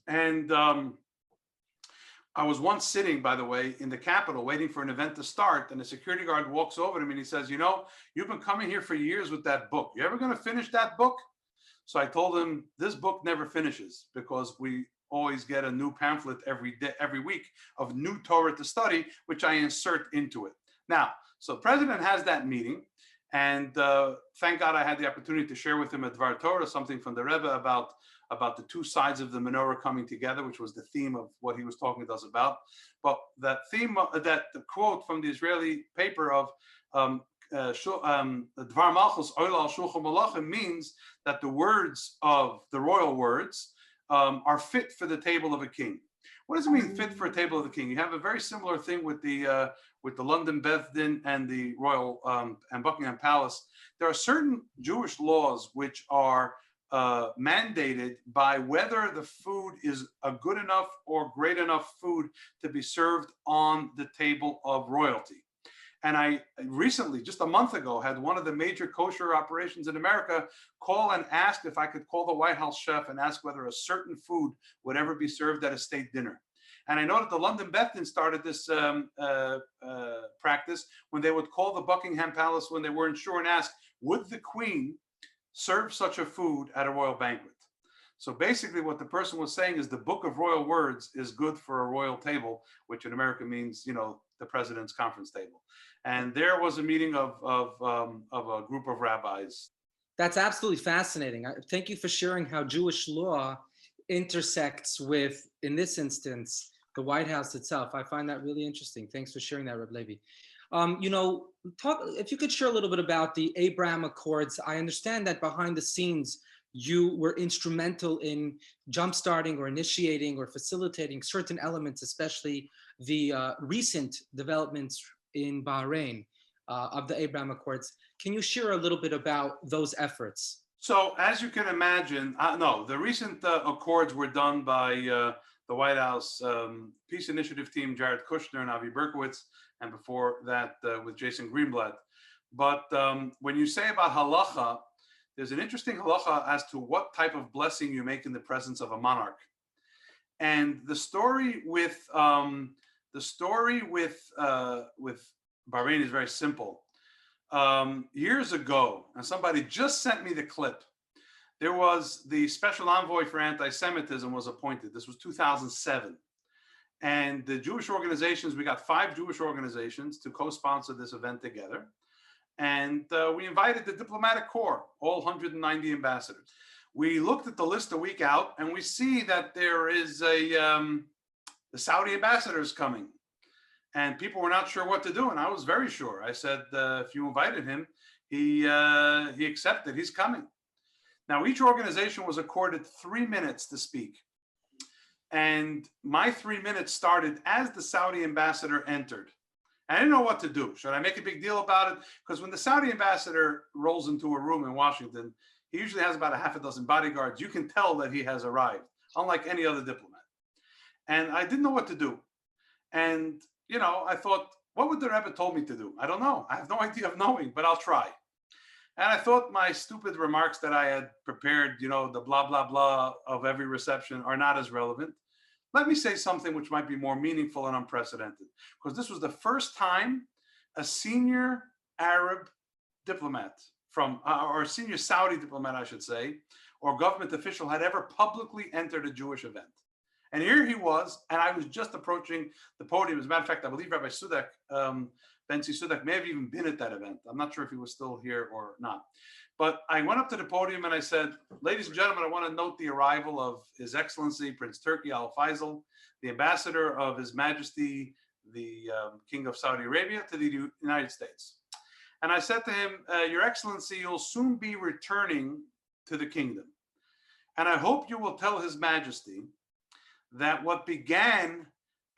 And I was once sitting, by the way, in the Capitol waiting for an event to start, and a security guard walks over to me and he says, you know, you've been coming here for years with that book. You ever going to finish that book? So I told him, this book never finishes, because we always get a new pamphlet every week of new Torah to study, which I insert into it. Now, so the president has that meeting, and thank God I had the opportunity to share with him a Dvar Torah, something from the Rebbe about the two sides of the menorah coming together, which was the theme of what he was talking to us about. But that theme, the quote from the Israeli paper of Dvar Malchus Oila al Shulchan Malachim means that the words of the royal words are fit for the table of a king. What does it mean, fit for a table of the king? You have a very similar thing with the London Beth Din and the Royal and Buckingham Palace. There are certain Jewish laws which are mandated by whether the food is a good enough or great enough food to be served on the table of royalty. And I recently, just a month ago, had one of the major kosher operations in America call and ask if I could call the White House chef and ask whether a certain food would ever be served at a state dinner. And I know that the London Beth Din started this practice when they would call the Buckingham Palace when they weren't sure and ask, would the Queen serve such a food at a royal banquet? So basically what the person was saying is the book of royal words is good for a royal table, which in America means, you know, the president's conference table. And there was a meeting of a group of rabbis. That's absolutely fascinating. Thank you for sharing how Jewish law intersects with, in this instance, the White House itself. I find that really interesting. Thanks for sharing that, Rabbi Levi. You know, if you could share a little bit about the Abraham Accords. I understand that behind the scenes, you were instrumental in jumpstarting or initiating or facilitating certain elements, especially the recent developments in Bahrain of the Abraham Accords. Can you share a little bit about those efforts? So as you can imagine, no, the recent accords were done by the White House Peace Initiative team, Jared Kushner and Avi Berkowitz, and before that with Jason Greenblatt. But when you say about halacha, there's an interesting halacha as to what type of blessing you make in the presence of a monarch. And the story with Bahrain is very simple. Years ago, and somebody just sent me the clip, there was the special envoy for anti-Semitism was appointed. This was 2007. And the Jewish organizations, we got 5 Jewish organizations to co-sponsor this event together. And we invited the diplomatic corps, all 190 ambassadors. We looked at the list a week out and we see that there is the Saudi ambassadors coming. and people were not sure what to do. And I was very sure. I said, if you invited him, he accepted. He's coming. Now, each organization was accorded 3 minutes to speak. And my 3 minutes started as the Saudi ambassador entered. I didn't know what to do. Should I make a big deal about it? Because when the Saudi ambassador rolls into a room in Washington, he usually has about a half a dozen bodyguards. You can tell that he has arrived, unlike any other diplomat. And I didn't know what to do. And, you know, I thought, what would the Rebbe told me to do? I don't know. I have no idea of knowing, but I'll try. And I thought my stupid remarks that I had prepared, you know, the blah, blah, blah of every reception are not as relevant. Let me say something which might be more meaningful and unprecedented, because this was the first time a senior Arab diplomat from, or a senior Saudi diplomat, I should say, or government official had ever publicly entered a Jewish event. And here he was, and I was just approaching the podium. As a matter of fact, I believe Rabbi Sudak, Benzi Sudak, may have even been at that event. I'm not sure if he was still here or not. But I went up to the podium and I said, ladies and gentlemen, I want to note the arrival of His Excellency Prince Turki Al Faisal, the ambassador of His Majesty, the King of Saudi Arabia, to the United States. And I said to him, Your Excellency, you'll soon be returning to the kingdom. And I hope you will tell His Majesty that what began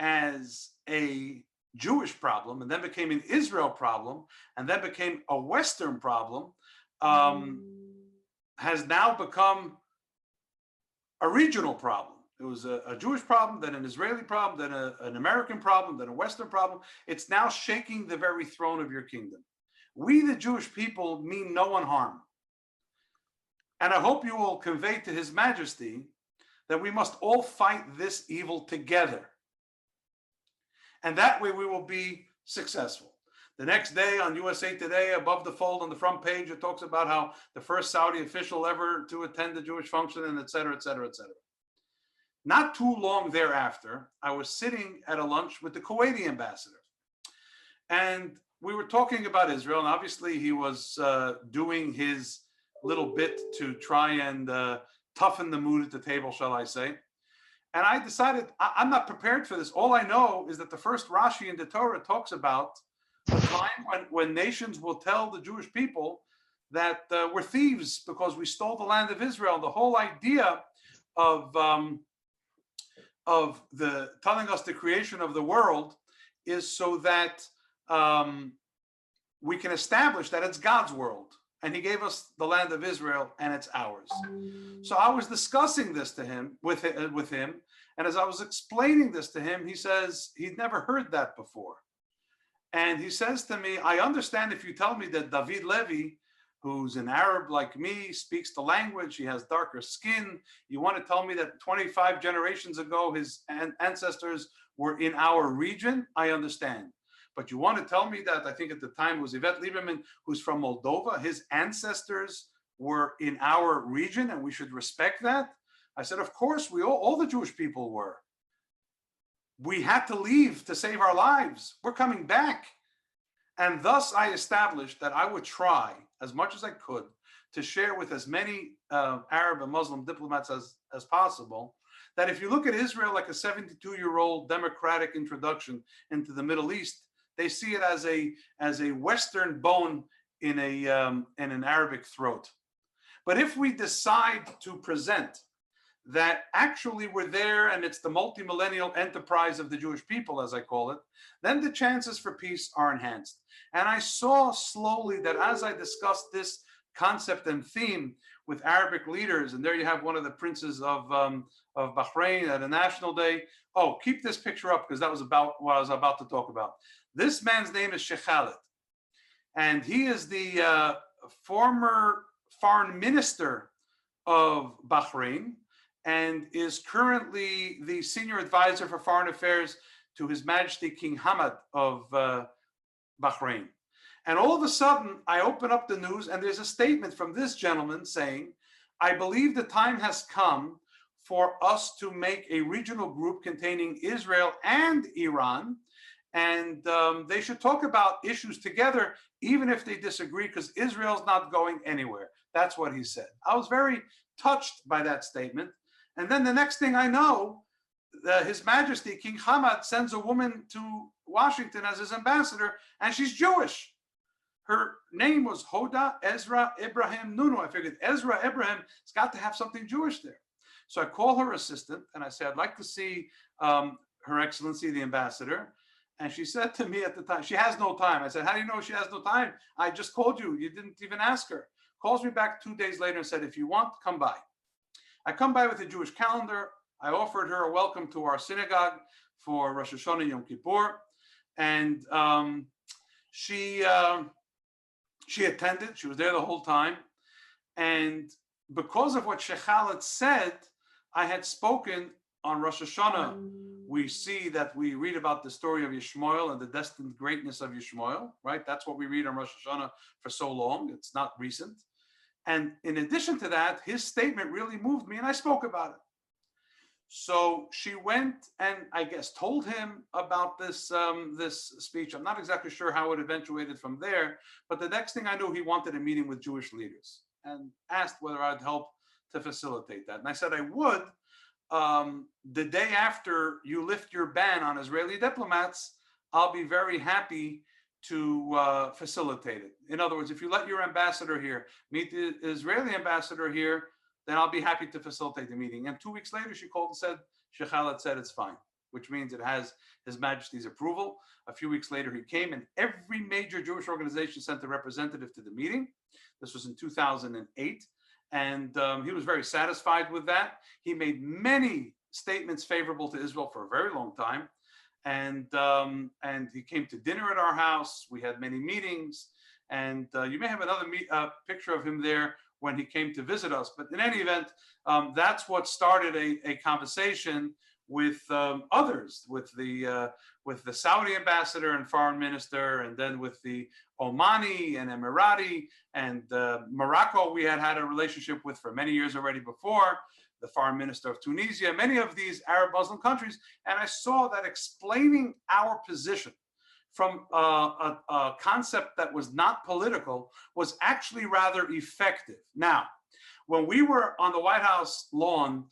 as a Jewish problem and then became an Israel problem and then became a Western problem has now become a regional problem. It was a Jewish problem, then an Israeli problem, then an American problem, then a Western problem. It's now shaking the very throne of your kingdom. We, the Jewish people, mean no one harm. And I hope you will convey to His Majesty that we must all fight this evil together. And that way we will be successful. The next day on USA Today, above the fold on the front page, it talks about how the first Saudi official ever to attend a Jewish function, and et cetera, et cetera, et cetera. Not too long thereafter, I was sitting at a lunch with the Kuwaiti ambassador. And we were talking about Israel, and obviously he was doing his little bit to try and toughen the mood at the table, shall I say. And I decided I'm not prepared for this. All I know is that the first Rashi in the Torah talks about a time when nations will tell the Jewish people that we're thieves because we stole the land of Israel. The whole idea of the telling us the creation of the world is so that we can establish that it's God's world. And He gave us the land of Israel and it's ours. So I was discussing this to him with him. And as I was explaining this to him, he says he'd never heard that before. And he says to me, I understand if you tell me that David Levi, who's an Arab like me, speaks the language, he has darker skin. You want to tell me that 25 generations ago, his ancestors were in our region? I understand. But you want to tell me that, I think at the time it was Yvette Lieberman, who's from Moldova, his ancestors were in our region and we should respect that? I said, of course, we all the Jewish people were. We had to leave to save our lives. We're coming back. And thus I established that I would try as much as I could to share with as many Arab and Muslim diplomats as possible, that if you look at Israel like a 72-year-old democratic introduction into the Middle East, they see it as a Western bone in an Arabic throat. But if we decide to present that actually we're there and it's the multi-millennial enterprise of the Jewish people, as I call it, then the chances for peace are enhanced. And I saw slowly that as I discussed this concept and theme with Arabic leaders, and there you have one of the princes of Bahrain at a national day. Oh, keep this picture up because that was about what I was about to talk about. This man's name is Sheikh Khalid, and he is the former foreign minister of Bahrain and is currently the senior advisor for foreign affairs to His Majesty King Hamad of Bahrain. And all of a sudden, I open up the news and there's a statement from this gentleman saying, I believe the time has come for us to make a regional group containing Israel and Iran, and they should talk about issues together, even if they disagree, because Israel's not going anywhere. That's what he said. I was very touched by that statement. And then the next thing I know, His Majesty King Hamad sends a woman to Washington as his ambassador, and she's Jewish. Her name was Hoda Ezra Ibrahim Nunu. I figured Ezra Ibrahim has got to have something Jewish there. So I call her assistant and I say, I'd like to see Her Excellency, the ambassador. And she said to me at the time, she has no time. I said, how do you know she has no time? I just called you. You didn't even ask her. Calls me back 2 days later and said, if you want, come by. I come by with a Jewish calendar. I offered her a welcome to our synagogue for Rosh Hashanah Yom Kippur. And she attended. She was there the whole time. And because of what Sheikh Khaled said, I had spoken on Rosh Hashanah. We see that we read about the story of Yishmael and the destined greatness of Yishmael, right? That's what we read on Rosh Hashanah for so long. It's not recent. And in addition to that, his statement really moved me, and I spoke about it. So she went and I guess told him about this speech. I'm not exactly sure how it eventuated from there, but the next thing I knew, he wanted a meeting with Jewish leaders and asked whether I'd help to facilitate that. And I said I would. The day after you lift your ban on Israeli diplomats, I'll be very happy to facilitate it. In other words, if you let your ambassador here meet the Israeli ambassador here, then I'll be happy to facilitate the meeting. And 2 weeks later, she called and said, Sheikh Khaled said it's fine, which means it has His Majesty's approval. A few weeks later, he came, and every major Jewish organization sent a representative to the meeting. This was in 2008. And he was very satisfied with that. He made many statements favorable to Israel for a very long time. And he came to dinner at our house. We had many meetings. And you may have another picture of him there when he came to visit us. But in any event, that's what started a conversation with others, with the Saudi ambassador and foreign minister, and then with the Omani and Emirati and Morocco. We had a relationship with for many years already before, the foreign minister of Tunisia, many of these Arab Muslim countries. And I saw that explaining our position from a concept that was not political was actually rather effective. Now, when we were on the White House lawn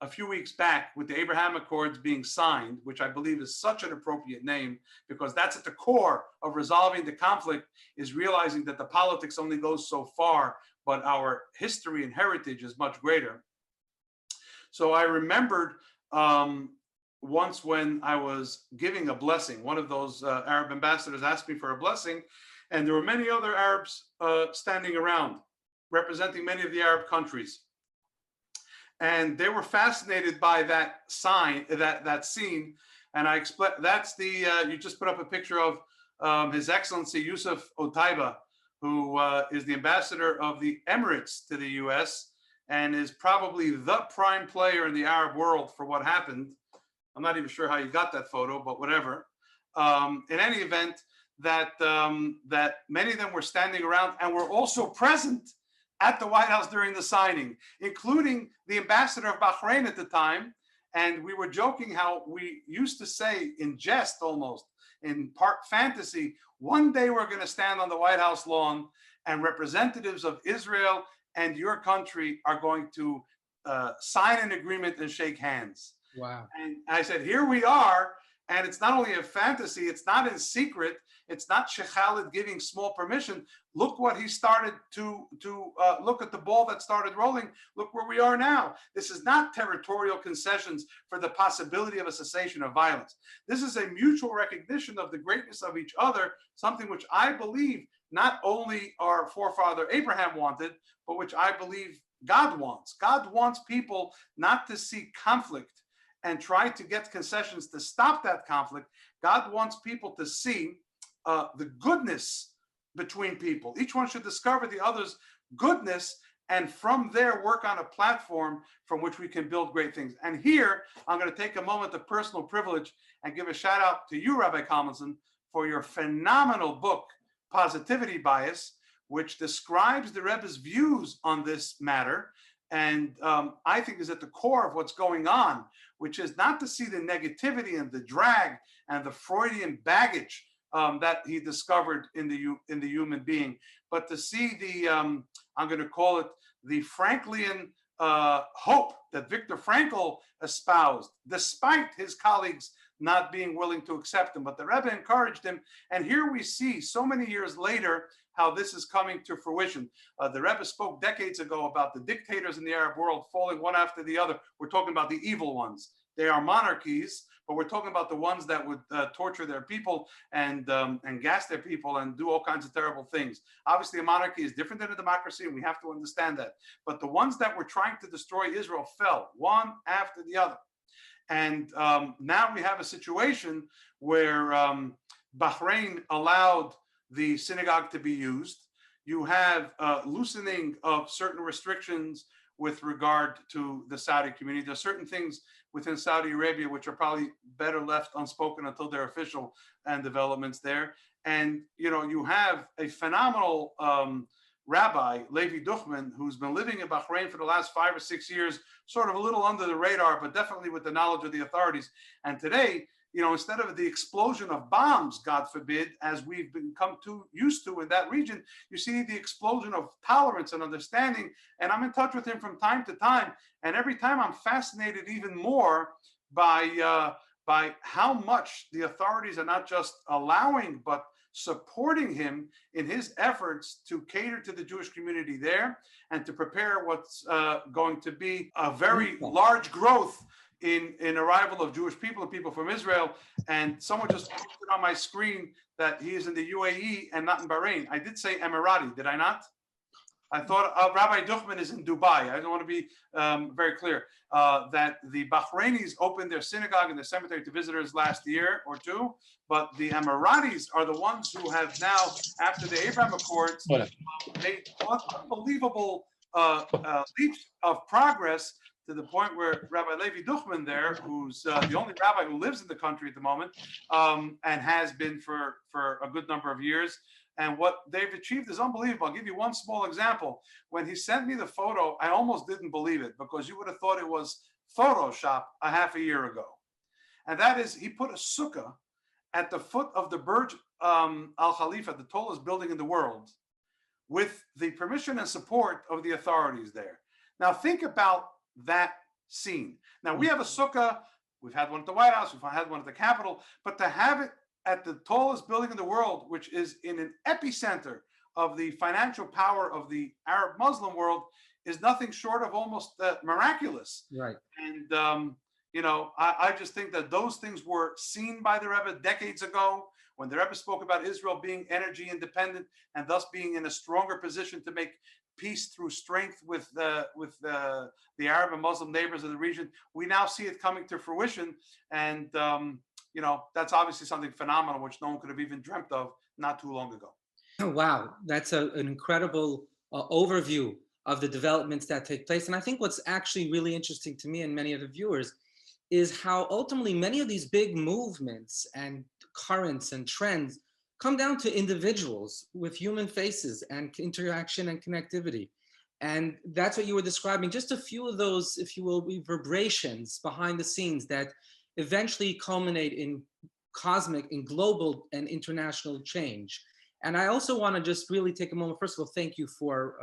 a few weeks back with the Abraham Accords being signed, which I believe is such an appropriate name, because that's at the core of resolving the conflict, is realizing that the politics only goes so far, but our history and heritage is much greater. So I remembered once when I was giving a blessing, one of those Arab ambassadors asked me for a blessing, and there were many other Arabs standing around, representing many of the Arab countries. And they were fascinated by that sign, that scene. And I explained, that's the, you just put up a picture of His Excellency Yusuf Otaiba, who is the ambassador of the Emirates to the US and is probably the prime player in the Arab world for what happened. I'm not even sure how you got that photo, but whatever. In any event, that many of them were standing around and were also present at the White House during the signing, including the ambassador of Bahrain at the time. And we were joking how we used to say in jest, almost in part fantasy, one day we're going to stand on the White House lawn and representatives of Israel and your country are going to sign an agreement and shake hands. Wow. And I said, here we are. And it's not only a fantasy, it's not in secret. It's not Sheikh Khaled giving small permission. Look what he started to look at the ball that started rolling. Look where we are now. This is not territorial concessions for the possibility of a cessation of violence. This is a mutual recognition of the greatness of each other, something which I believe not only our forefather Abraham wanted, but which I believe God wants. God wants people not to see conflict and try to get concessions to stop that conflict. God wants people to see the goodness between people. Each one should discover the other's goodness and from there work on a platform from which we can build great things. And here, I'm going to take a moment of personal privilege and give a shout out to you, Rabbi Kalmanson, for your phenomenal book, Positivity Bias, which describes the Rebbe's views on this matter. And I think is at the core of what's going on, which is not to see the negativity and the drag and the Freudian baggage that he discovered in the human being, but to see the, I'm going to call it the Franklian hope that Viktor Frankl espoused, despite his colleagues not being willing to accept him. But the Rebbe encouraged him. And here we see so many years later how this is coming to fruition. The Rebbe spoke decades ago about the dictators in the Arab world falling one after the other. We're talking about the evil ones. They are monarchies, but we're talking about the ones that would torture their people and gas their people and do all kinds of terrible things. Obviously, a monarchy is different than a democracy, and we have to understand that. But the ones that were trying to destroy Israel fell one after the other. And now we have a situation where Bahrain allowed the synagogue to be used. You have loosening of certain restrictions with regard to the Saudi community. There are certain things within Saudi Arabia which are probably better left unspoken until they're official and developments there. And you have a phenomenal Rabbi Levi Duchman, who's been living in Bahrain for the last 5 or 6 years, sort of a little under the radar, but definitely with the knowledge of the authorities. And today, instead of the explosion of bombs, God forbid, as we've become too used to in that region, you see the explosion of tolerance and understanding. And I'm in touch with him from time to time. And every time I'm fascinated even more by how much the authorities are not just allowing, but supporting him in his efforts to cater to the Jewish community there and to prepare what's going to be a very large growth in arrival of Jewish people and people from Israel. And someone just posted on my screen that he is in the UAE and not in Bahrain. I did say Emirati, did I not? I thought Rabbi Duchman is in Dubai. I don't want to be very clear that the Bahrainis opened their synagogue and their cemetery to visitors last year or two, but the Emiratis are the ones who have now, after the Abraham Accords, made unbelievable leaps of progress to the point where Rabbi Levi Duchman there, who's the only rabbi who lives in the country at the moment and has been for a good number of years. And what they've achieved is unbelievable. I'll give you one small example. When he sent me the photo, I almost didn't believe it because you would have thought it was Photoshop a half a year ago. And that is, he put a sukkah at the foot of the Burj Al Khalifa, the tallest building in the world, with the permission and support of the authorities there. Now think about that scene. Now we have a sukkah, we've had one at the White House, we've had one at the Capitol, but to have it at the tallest building in the world, which is in an epicenter of the financial power of the Arab Muslim world, is nothing short of almost miraculous. Right. And I just think that those things were seen by the Rebbe decades ago when the Rebbe spoke about Israel being energy independent and thus being in a stronger position to make peace through strength with the Arab and Muslim neighbors of the region. We now see it coming to fruition, and that's obviously something phenomenal, which no one could have even dreamt of not too long ago. Wow, that's an incredible overview of the developments that take place. And I think what's actually really interesting to me and many of the viewers is how ultimately many of these big movements and currents and trends come down to individuals with human faces and interaction and connectivity. And that's what you were describing, just a few of those, if you will, reverberations behind the scenes that eventually culminate in cosmic, in global and international change. And I also want to just really take a moment. First of all, thank you for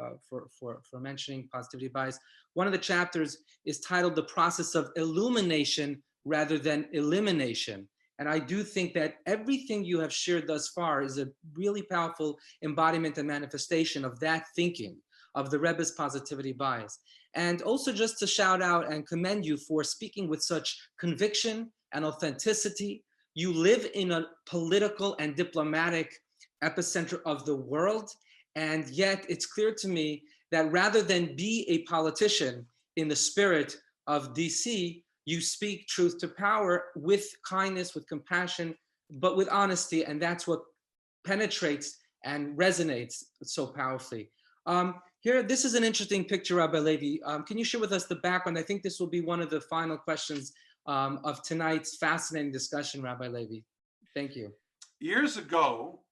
mentioning positivity bias. One of the chapters is titled "The Process of Illumination Rather Than Elimination." And I do think that everything you have shared thus far is a really powerful embodiment and manifestation of that thinking, of the Rebbe's positivity bias. And also just to shout out and commend you for speaking with such conviction and authenticity. You live in a political and diplomatic epicenter of the world. And yet it's clear to me that rather than be a politician in the spirit of DC, you speak truth to power with kindness, with compassion, but with honesty. And that's what penetrates and resonates so powerfully. Here, this is an interesting picture, Rabbi Levi. Can you share with us the background? I think this will be one of the final questions of tonight's fascinating discussion, Rabbi Levi. Thank you. Years ago,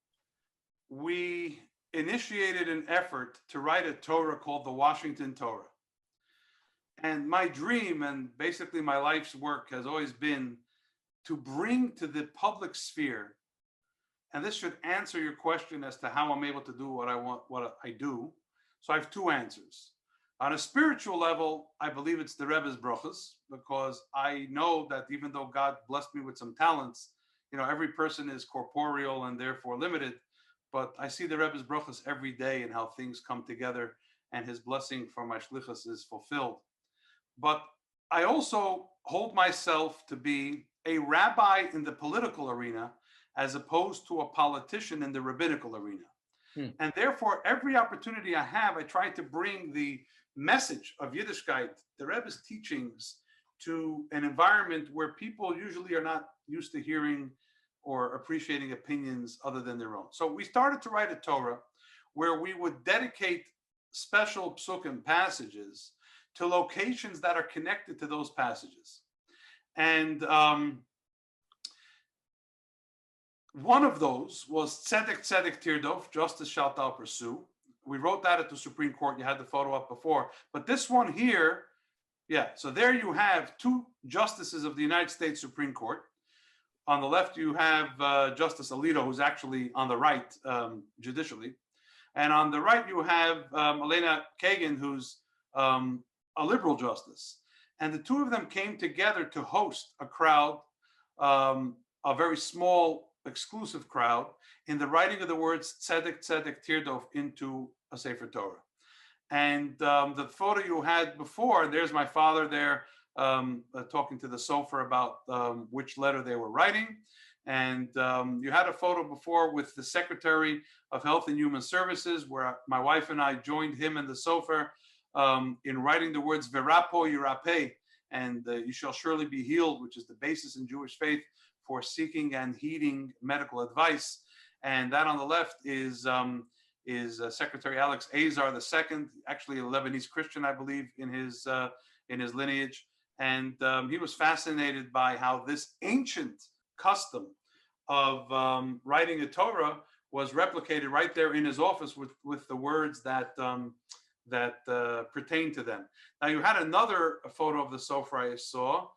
we initiated an effort to write a Torah called the Washington Torah. And my dream and basically my life's work has always been to bring to the public sphere, and this should answer your question as to how I'm able to do what I want, what I do. So I have two answers. On a spiritual level, I believe it's the Rebbe's brachas, because I know that even though God blessed me with some talents, every person is corporeal and therefore limited, but I see the Rebbe's brachas every day and how things come together and his blessing for my shlichus is fulfilled. But I also hold myself to be a rabbi in the political arena as opposed to a politician in the rabbinical arena. And therefore, every opportunity I have, I try to bring the message of Yiddishkeit, the Rebbe's teachings, to an environment where people usually are not used to hearing or appreciating opinions other than their own. So we started to write a Torah where we would dedicate special psukim passages to locations that are connected to those passages. And one of those was Tzedek Tzedek Tirdov, justice shalt thou pursue. We wrote that at the Supreme Court. You had the photo up before. But this one here, so there you have two justices of the United States Supreme Court. On the left, you have Justice Alito, who's actually on the right judicially. And on the right, you have Elena Kagan, who's a liberal justice. And the two of them came together to host a crowd, a very small, exclusive crowd, in the writing of the words Tzedek Tzedek Tirdov into a Sefer Torah. And the photo you had before, there's my father there talking to the sofer about which letter they were writing. And you had a photo before with the Secretary of Health and Human Services, where my wife and I joined him and the sofer in writing the words Verapo Yirapeh, and you shall surely be healed, which is the basis in Jewish faith for seeking and heeding medical advice. And that on the left is Secretary Alex Azar II, actually a Lebanese Christian, I believe, in his lineage. And he was fascinated by how this ancient custom of writing a Torah was replicated right there in his office with the words that pertain to them. Now you had another photo of the sofer I saw.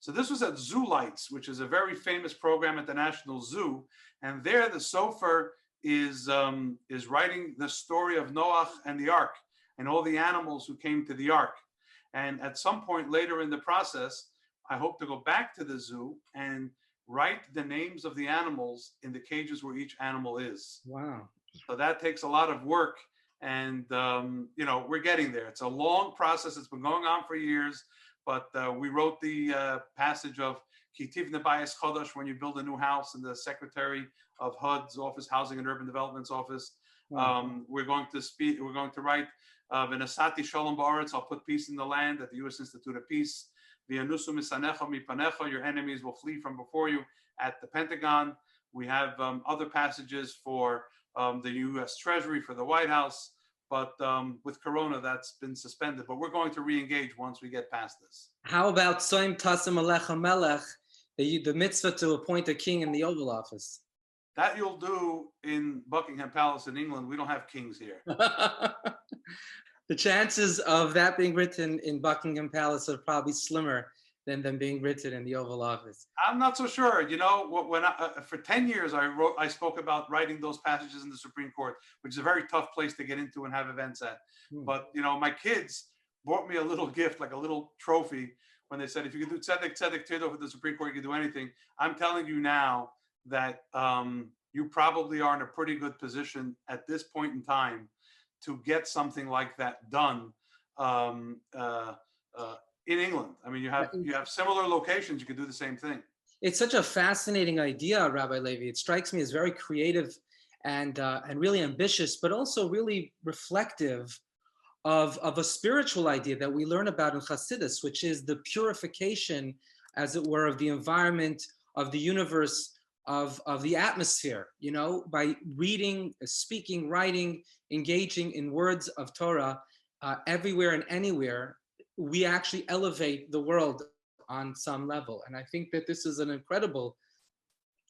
So this was at Zoo Lights, which is a very famous program at the National Zoo. And there the sofer is writing the story of Noach and the Ark and all the animals who came to the Ark. And at some point later in the process, I hope to go back to the zoo and write the names of the animals in the cages where each animal is. Wow. So that takes a lot of work. And, we're getting there. It's a long process. It's been going on for years. But we wrote the passage of Kitiv Nebayis Chodosh, when you build a new house, in the Secretary of HUD's office, Housing and Urban Development's office. Wow. We're going to write V'nasati Shalom Ba'aretz, I'll put peace in the land, at the U.S. Institute of Peace. V'yanusu misanecha mipanecha, your enemies will flee from before you, at the Pentagon. We have other passages for the U.S. Treasury, for the White House. But with Corona, that's been suspended. But we're going to re-engage once we get past this. How about Soim Tasim Alecha Melech, the mitzvah to appoint a king in the Oval Office? That you'll do in Buckingham Palace in England. We don't have kings here. The chances of that being written in Buckingham Palace are probably slimmer than them being written in the Oval Office. I'm not so sure. When for 10 years I spoke about writing those passages in the Supreme Court, which is a very tough place to get into and have events at. But my kids brought me a little gift, like a little trophy, when they said, if you can do Tzedek Tzedek Tirdov with the Supreme Court, you can do anything. I'm telling you now that you probably are in a pretty good position at this point in time to get something like that done in England. I mean, you have similar locations. You could do the same thing. It's such a fascinating idea, Rabbi Levi. It strikes me as very creative and really ambitious, but also really reflective of a spiritual idea that we learn about in Hasidus, which is the purification, as it were, of the environment, of the universe, of the atmosphere, by reading, speaking, writing, engaging in words of Torah everywhere and anywhere. We actually elevate the world on some level. And I think that this is an incredible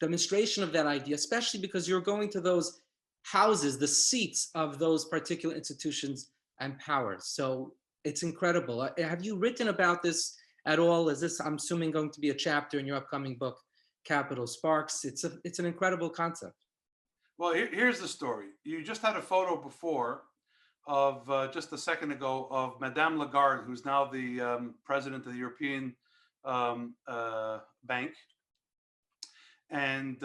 demonstration of that idea, especially because you're going to those houses, the seats of those particular institutions and powers. So it's incredible. Have you written about this at all? Is this, I'm assuming, going to be a chapter in your upcoming book, Capital Sparks? It's an incredible concept. Well, here's the story. You just had a photo before just a second ago of Madame Lagarde, who's now the president of the European Bank. And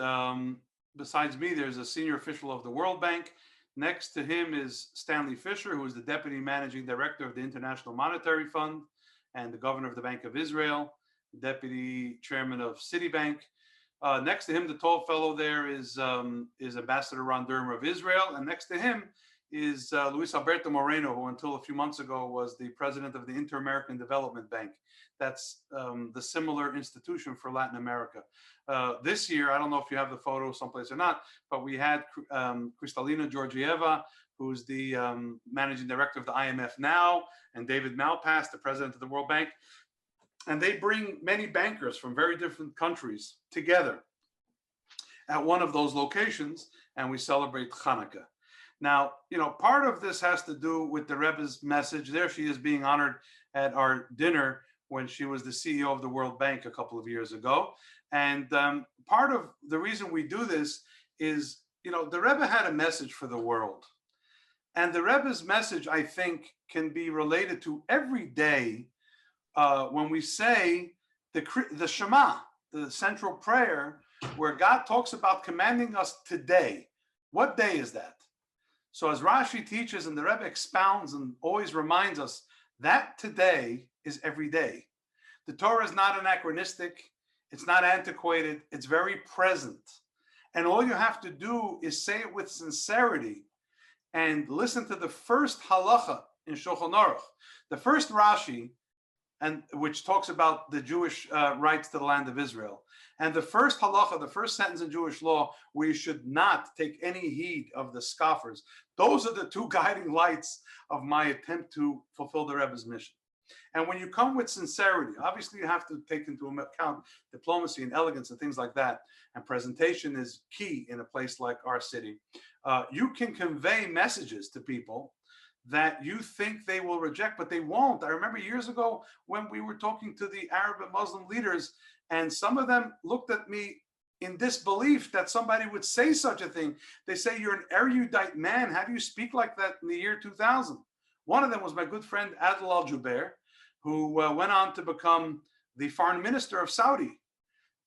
besides me, there's a senior official of the World Bank. Next to him is Stanley Fisher, who is the deputy managing director of the International Monetary Fund and the governor of the Bank of Israel, deputy chairman of Citibank. Next to him, the tall fellow there is Ambassador Ron Dermer of Israel. And next to him is Luis Alberto Moreno, who until a few months ago was the president of the Inter-American Development Bank. That's the similar institution for Latin America. This year, I don't know if you have the photo someplace or not, but we had Kristalina Georgieva, who's the managing director of the IMF now, and David Malpass, the president of the World Bank. And they bring many bankers from very different countries together at one of those locations, and we celebrate Hanukkah. Now, part of this has to do with the Rebbe's message. There she is being honored at our dinner when she was the CEO of the World Bank a couple of years ago. And part of the reason we do this is, the Rebbe had a message for the world. And the Rebbe's message, I think, can be related to every day when we say the Shema, the central prayer, where God talks about commanding us today. What day is that? So as Rashi teaches and the Rebbe expounds and always reminds us, that today is every day. The Torah is not anachronistic. It's not antiquated. It's very present. And all you have to do is say it with sincerity and listen to the first halacha in Shulchan Aruch, the first Rashi, and which talks about the Jewish rights to the land of Israel. And the first halacha, the first sentence in Jewish law, where you should not take any heed of the scoffers. Those are the two guiding lights of my attempt to fulfill the Rebbe's mission. And when you come with sincerity, obviously you have to take into account diplomacy and elegance and things like that. And presentation is key in a place like our city. You can convey messages to people that you think they will reject, but they won't. I remember years ago when we were talking to the Arab and Muslim leaders, and some of them looked at me in disbelief that somebody would say such a thing. They say, "You're an erudite man. How do you speak like that in the year 2000? One of them was my good friend Adel Al-Jubair, who went on to become the foreign minister of Saudi.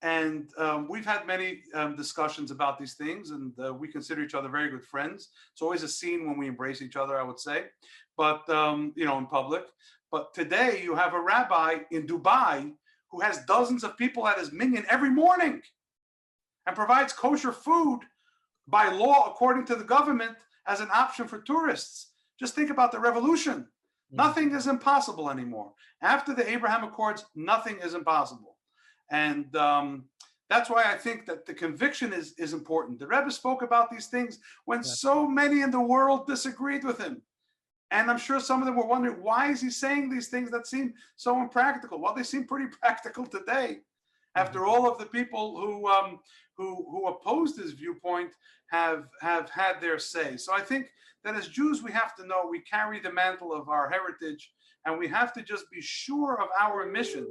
And we've had many discussions about these things, and we consider each other very good friends. It's always a scene when we embrace each other, I would say, but in public. But today you have a rabbi in Dubai who has dozens of people at his minyan every morning and provides kosher food by law, according to the government, as an option for tourists. Just think about the revolution. Nothing is impossible anymore. After the Abraham Accords, nothing is impossible. And that's why I think that the conviction is important. The Rebbe spoke about these things when so many in the world disagreed with him. And I'm sure some of them were wondering, why is he saying these things that seem so impractical? Well, they seem pretty practical today. After all of the people who opposed his viewpoint have had their say. So I think that as Jews, we have to know we carry the mantle of our heritage, and we have to just be sure of our mission.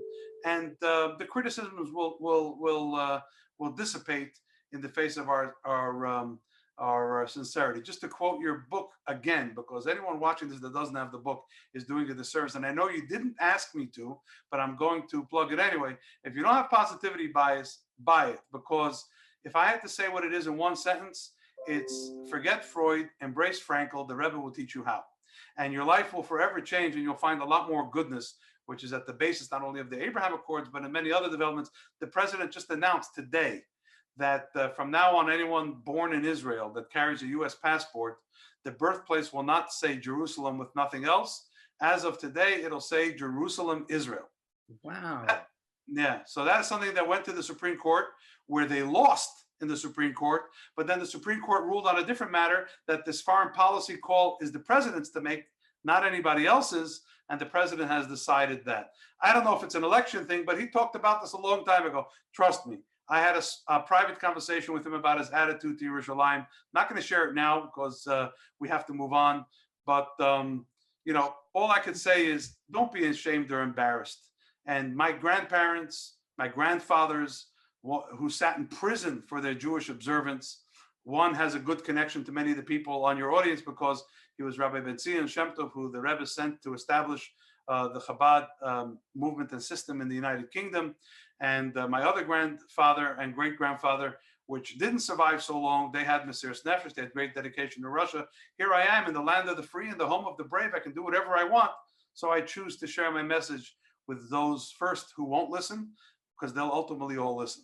And the criticisms will dissipate in the face of our sincerity. Just to quote your book again, because anyone watching this that doesn't have the book is doing a disservice. And I know you didn't ask me to, but I'm going to plug it anyway. If you don't have positivity bias, buy it. Because if I had to say what it is in one sentence, it's forget Freud, embrace Frankl, the Rebbe will teach you how. And your life will forever change, and you'll find a lot more goodness, which is at the basis not only of the Abraham Accords, but in many other developments. The president just announced today that from now on, anyone born in Israel that carries a U.S. passport, the birthplace will not say Jerusalem with nothing else. As of today, it'll say Jerusalem, Israel. Wow. Yeah, so that's something that went to the Supreme Court, where they lost in the Supreme Court, but then the Supreme Court ruled on a different matter, that this foreign policy call is the president's to make, not anybody else's, and the president has decided that. I don't know if it's an election thing, but he talked about this a long time ago. Trust me. I had a private conversation with him about his attitude to Yerushalayim. Not going to share it now because we have to move on. But, all I could say is don't be ashamed or embarrassed. And my grandparents, my grandfathers, who sat in prison for their Jewish observance, One has a good connection to many of the people on your audience because he was Rabbi Levi Shemtov, who the Rebbe sent to establish the Chabad movement and system in the United Kingdom. And my other grandfather and great-grandfather, which didn't survive so long, they had Mesiras Nefesh, they had great dedication to Russia. Here I am in the land of the free and the home of the brave. I can do whatever I want. So I choose to share my message with those first who won't listen, because they'll ultimately all listen.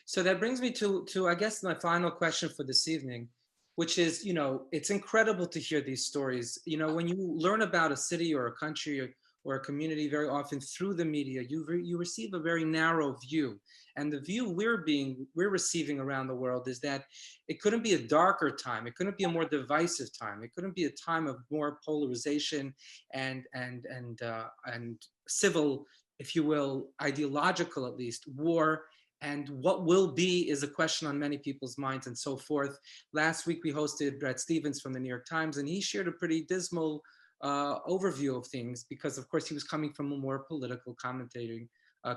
So that brings me to I guess my final question for this evening, which is, it's incredible to hear these stories. When you learn about a city or a country or a community, very often through the media, you receive a very narrow view. And the view we're receiving around the world is that it couldn't be a darker time. It couldn't be a more divisive time. It couldn't be a time of more polarization and civil, if you will, ideological at least, war. And what will be is a question on many people's minds and so forth. Last week, we hosted Brett Stevens from the New York Times, and he shared a pretty dismal overview of things because, of course, he was coming from a more political commentating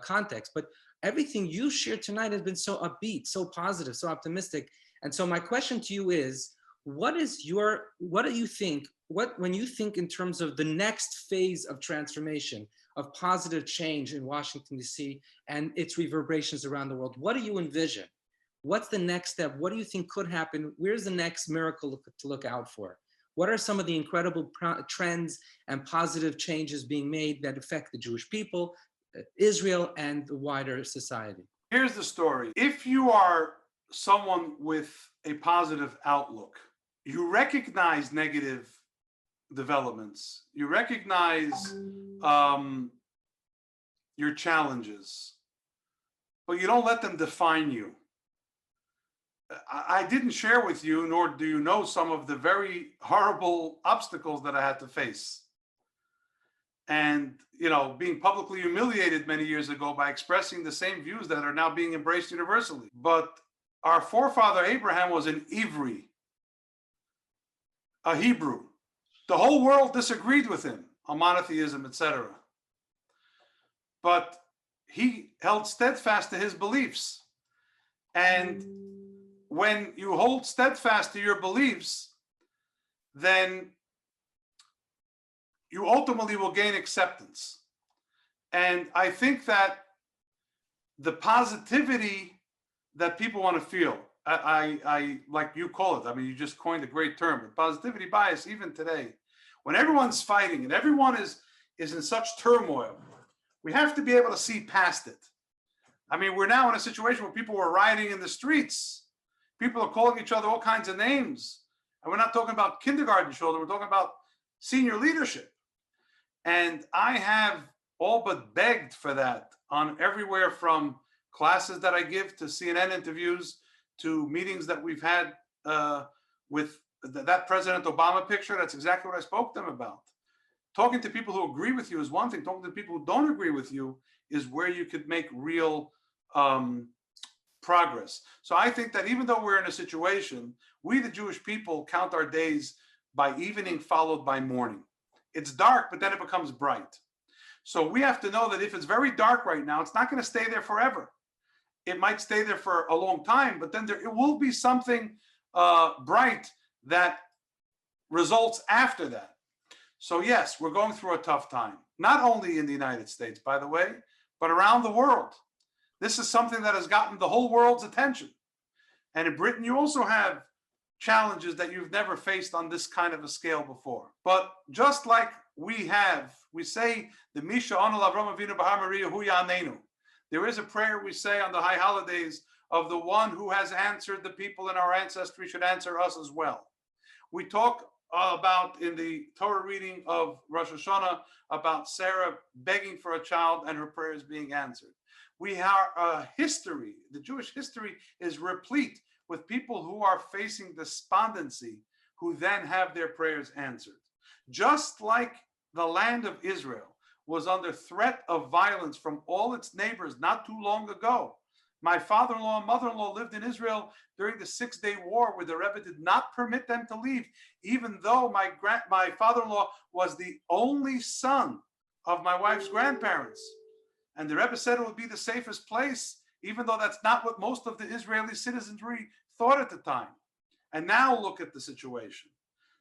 context. But everything you shared tonight has been so upbeat, so positive, so optimistic. And so my question to you is, what do you think, when you think in terms of the next phase of transformation, of positive change in Washington, D.C. and its reverberations around the world, what do you envision? What's the next step? What do you think could happen? Where's the next miracle to look out for? What are some of the incredible trends and positive changes being made that affect the Jewish people, Israel, and the wider society? Here's the story. If you are someone with a positive outlook, you recognize negative developments, you recognize your challenges, but you don't let them define you. I didn't share with you, nor do you know, some of the very horrible obstacles that I had to face. And, being publicly humiliated many years ago by expressing the same views that are now being embraced universally. But our forefather Abraham was an Ivri, a Hebrew. The whole world disagreed with him on monotheism, etc. But he held steadfast to his beliefs. And when you hold steadfast to your beliefs, then you ultimately will gain acceptance. And I think that the positivity that people want to feel, I like you call it, you just coined a great term, but positivity bias, even today, when everyone's fighting and everyone is in such turmoil, we have to be able to see past it. We're now in a situation where people are rioting in the streets. People are calling each other all kinds of names. And we're not talking about kindergarten children, we're talking about senior leadership. And I have all but begged for that on everywhere from classes that I give to CNN interviews to meetings that we've had with that President Obama picture. That's exactly what I spoke to them about. Talking to people who agree with you is one thing. Talking to people who don't agree with you is where you could make real progress. So I think that even though we're in a situation, we, the Jewish people, count our days by evening followed by morning. It's dark, but then it becomes bright. So we have to know that if it's very dark right now, it's not going to stay there forever. It might stay there for a long time, but then it will be something bright that results after that. So yes, we're going through a tough time, not only in the United States, by the way, but around the world. This is something that has gotten the whole world's attention. And in Britain, you also have challenges that you've never faced on this kind of a scale before. But just like we say the Misha Onel Avram Avinu Bahar Maria Hu Yanenu. There is a prayer we say on the high holidays of the one who has answered the people in our ancestry should answer us as well. We talk about in the Torah reading of Rosh Hashanah about Sarah begging for a child and her prayers being answered. We have history, the Jewish history is replete with people who are facing despondency, who then have their prayers answered. Just like the land of Israel was under threat of violence from all its neighbors not too long ago. My father-in-law and mother-in-law lived in Israel during the 6-day war where the Rebbe did not permit them to leave, even though my father-in-law was the only son of my wife's grandparents. And the Rebbe said it would be the safest place, even though that's not what most of the Israeli citizenry thought at the time. And now look at the situation.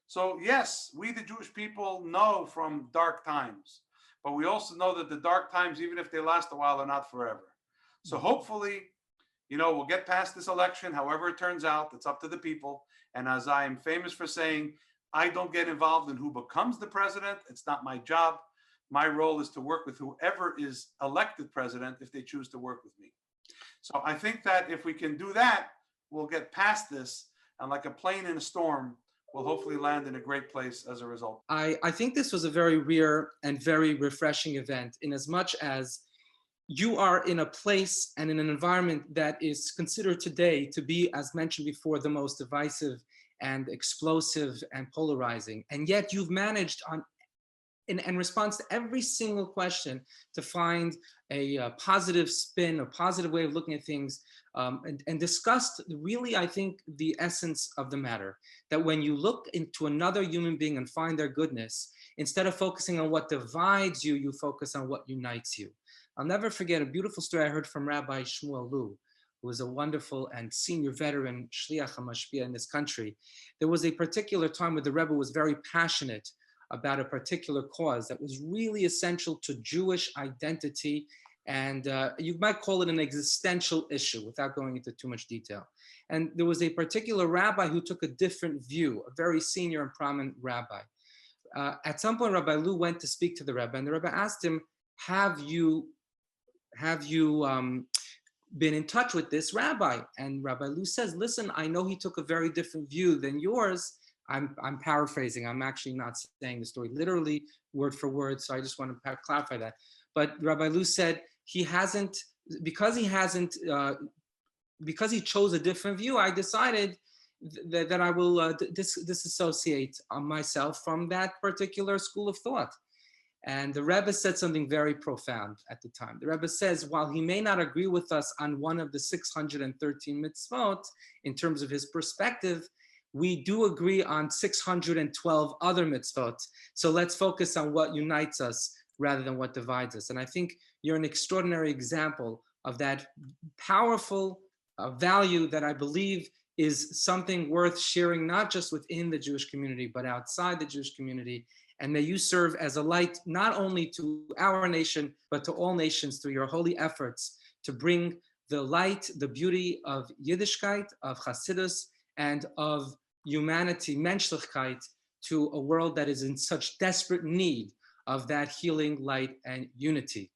So yes, we the Jewish people know from dark times, but we also know that the dark times, even if they last a while, are not forever. So hopefully, we'll get past this election, however it turns out. It's up to the people. And as I am famous for saying, I don't get involved in who becomes the president. It's not my job. My role is to work with whoever is elected president if they choose to work with me. So I think that if we can do that, we'll get past this, and like a plane in a storm, we'll hopefully land in a great place as a result. I think this was a very rare and very refreshing event, in as much as you are in a place and in an environment that is considered today to be, as mentioned before, the most divisive and explosive and polarizing. And yet you've managed in response to every single question to find a positive spin, a positive way of looking at things, and discussed really, I think, the essence of the matter. That when you look into another human being and find their goodness, instead of focusing on what divides you, you focus on what unites you. I'll never forget a beautiful story I heard from Rabbi Shmuel Lu, who was a wonderful and senior veteran Shliach HaMashpia in this country. There was a particular time where the Rebbe was very passionate about a particular cause that was really essential to Jewish identity, and you might call it an existential issue without going into too much detail. And there was a particular rabbi who took a different view, a very senior and prominent rabbi. At some point, Rabbi Lu went to speak to the Rebbe, and the Rebbe asked him, have you been in touch with this rabbi? And Rabbi Lu says, listen, I know he took a very different view than yours. I'm paraphrasing. I'm actually not saying the story literally word for word, so I just want to clarify that. But Rabbi Lu said because he chose a different view, I decided that I will disassociate myself from that particular school of thought. And the Rebbe said something very profound at the time. The Rebbe says, while he may not agree with us on one of the 613 mitzvot in terms of his perspective, we do agree on 612 other mitzvot. So let's focus on what unites us rather than what divides us. And I think you're an extraordinary example of that powerful value that I believe is something worth sharing, not just within the Jewish community, but outside the Jewish community. And may you serve as a light, not only to our nation, but to all nations through your holy efforts to bring the light, the beauty of Yiddishkeit, of Chassidus, and of humanity, Menschlichkeit, to a world that is in such desperate need of that healing light and unity.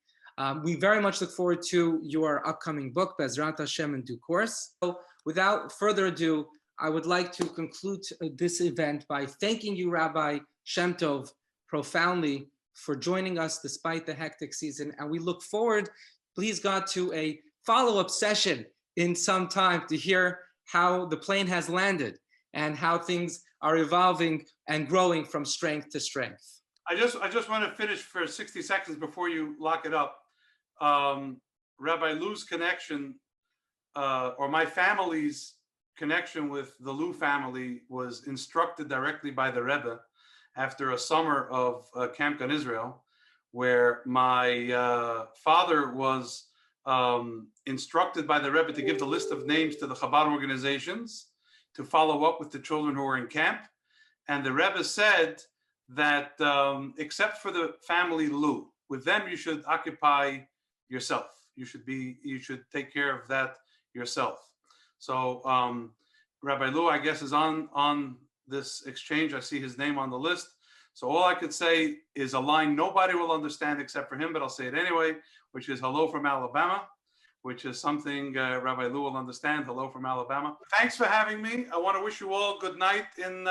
We very much look forward to your upcoming book, Bezrat Hashem, in due course. So without further ado, I would like to conclude this event by thanking you, Rabbi Shemtov, profoundly for joining us despite the hectic season. And we look forward, please God, to a follow-up session in some time to hear how the plane has landed and how things are evolving and growing from strength to strength. I just want to finish for 60 seconds before you lock it up. Rabbi Lu's connection, or my family's connection with the Lu family, was instructed directly by the Rebbe after a summer of Camp Gan Israel, where my father was instructed by the Rebbe to give the list of names to the Chabad organizations to follow up with the children who were in camp. And the Rebbe said that except for the family Lu, with them you should occupy yourself. You should take care of that yourself. So Rabbi Lu, I guess, is on this exchange. I see his name on the list. So all I could say is a line nobody will understand except for him, but I'll say it anyway, which is hello from Alabama, which is something Rabbi Lu will understand. Hello from Alabama. Thanks for having me. I want to wish you all good night in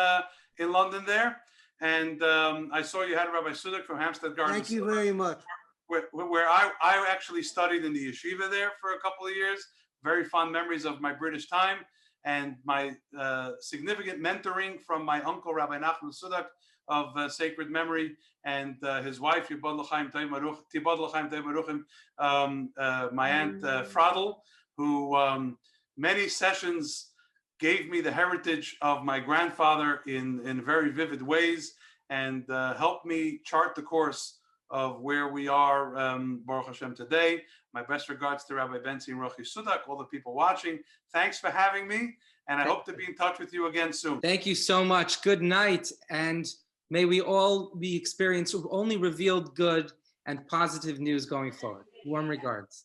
London there. And I saw you had Rabbi Sudak from Hampstead Gardens. Thank you very much. Where I actually studied in the yeshiva there for a couple of years. Very fond memories of my British time and my significant mentoring from my uncle, Rabbi Nachman Sudak, of sacred memory, and his wife, Tibad L'chaim Tei Maruchim, my aunt Fradel, who many sessions gave me the heritage of my grandfather in very vivid ways, and helped me chart the course of where we are, Baruch Hashem, today. My best regards to Rabbi Benzi and Rochi Sudak, all the people watching. Thanks for having me, And I hope to be in touch with you again soon. Thank you so much. Good night. And may we all be experiencing only revealed good and positive news going forward. Warm regards.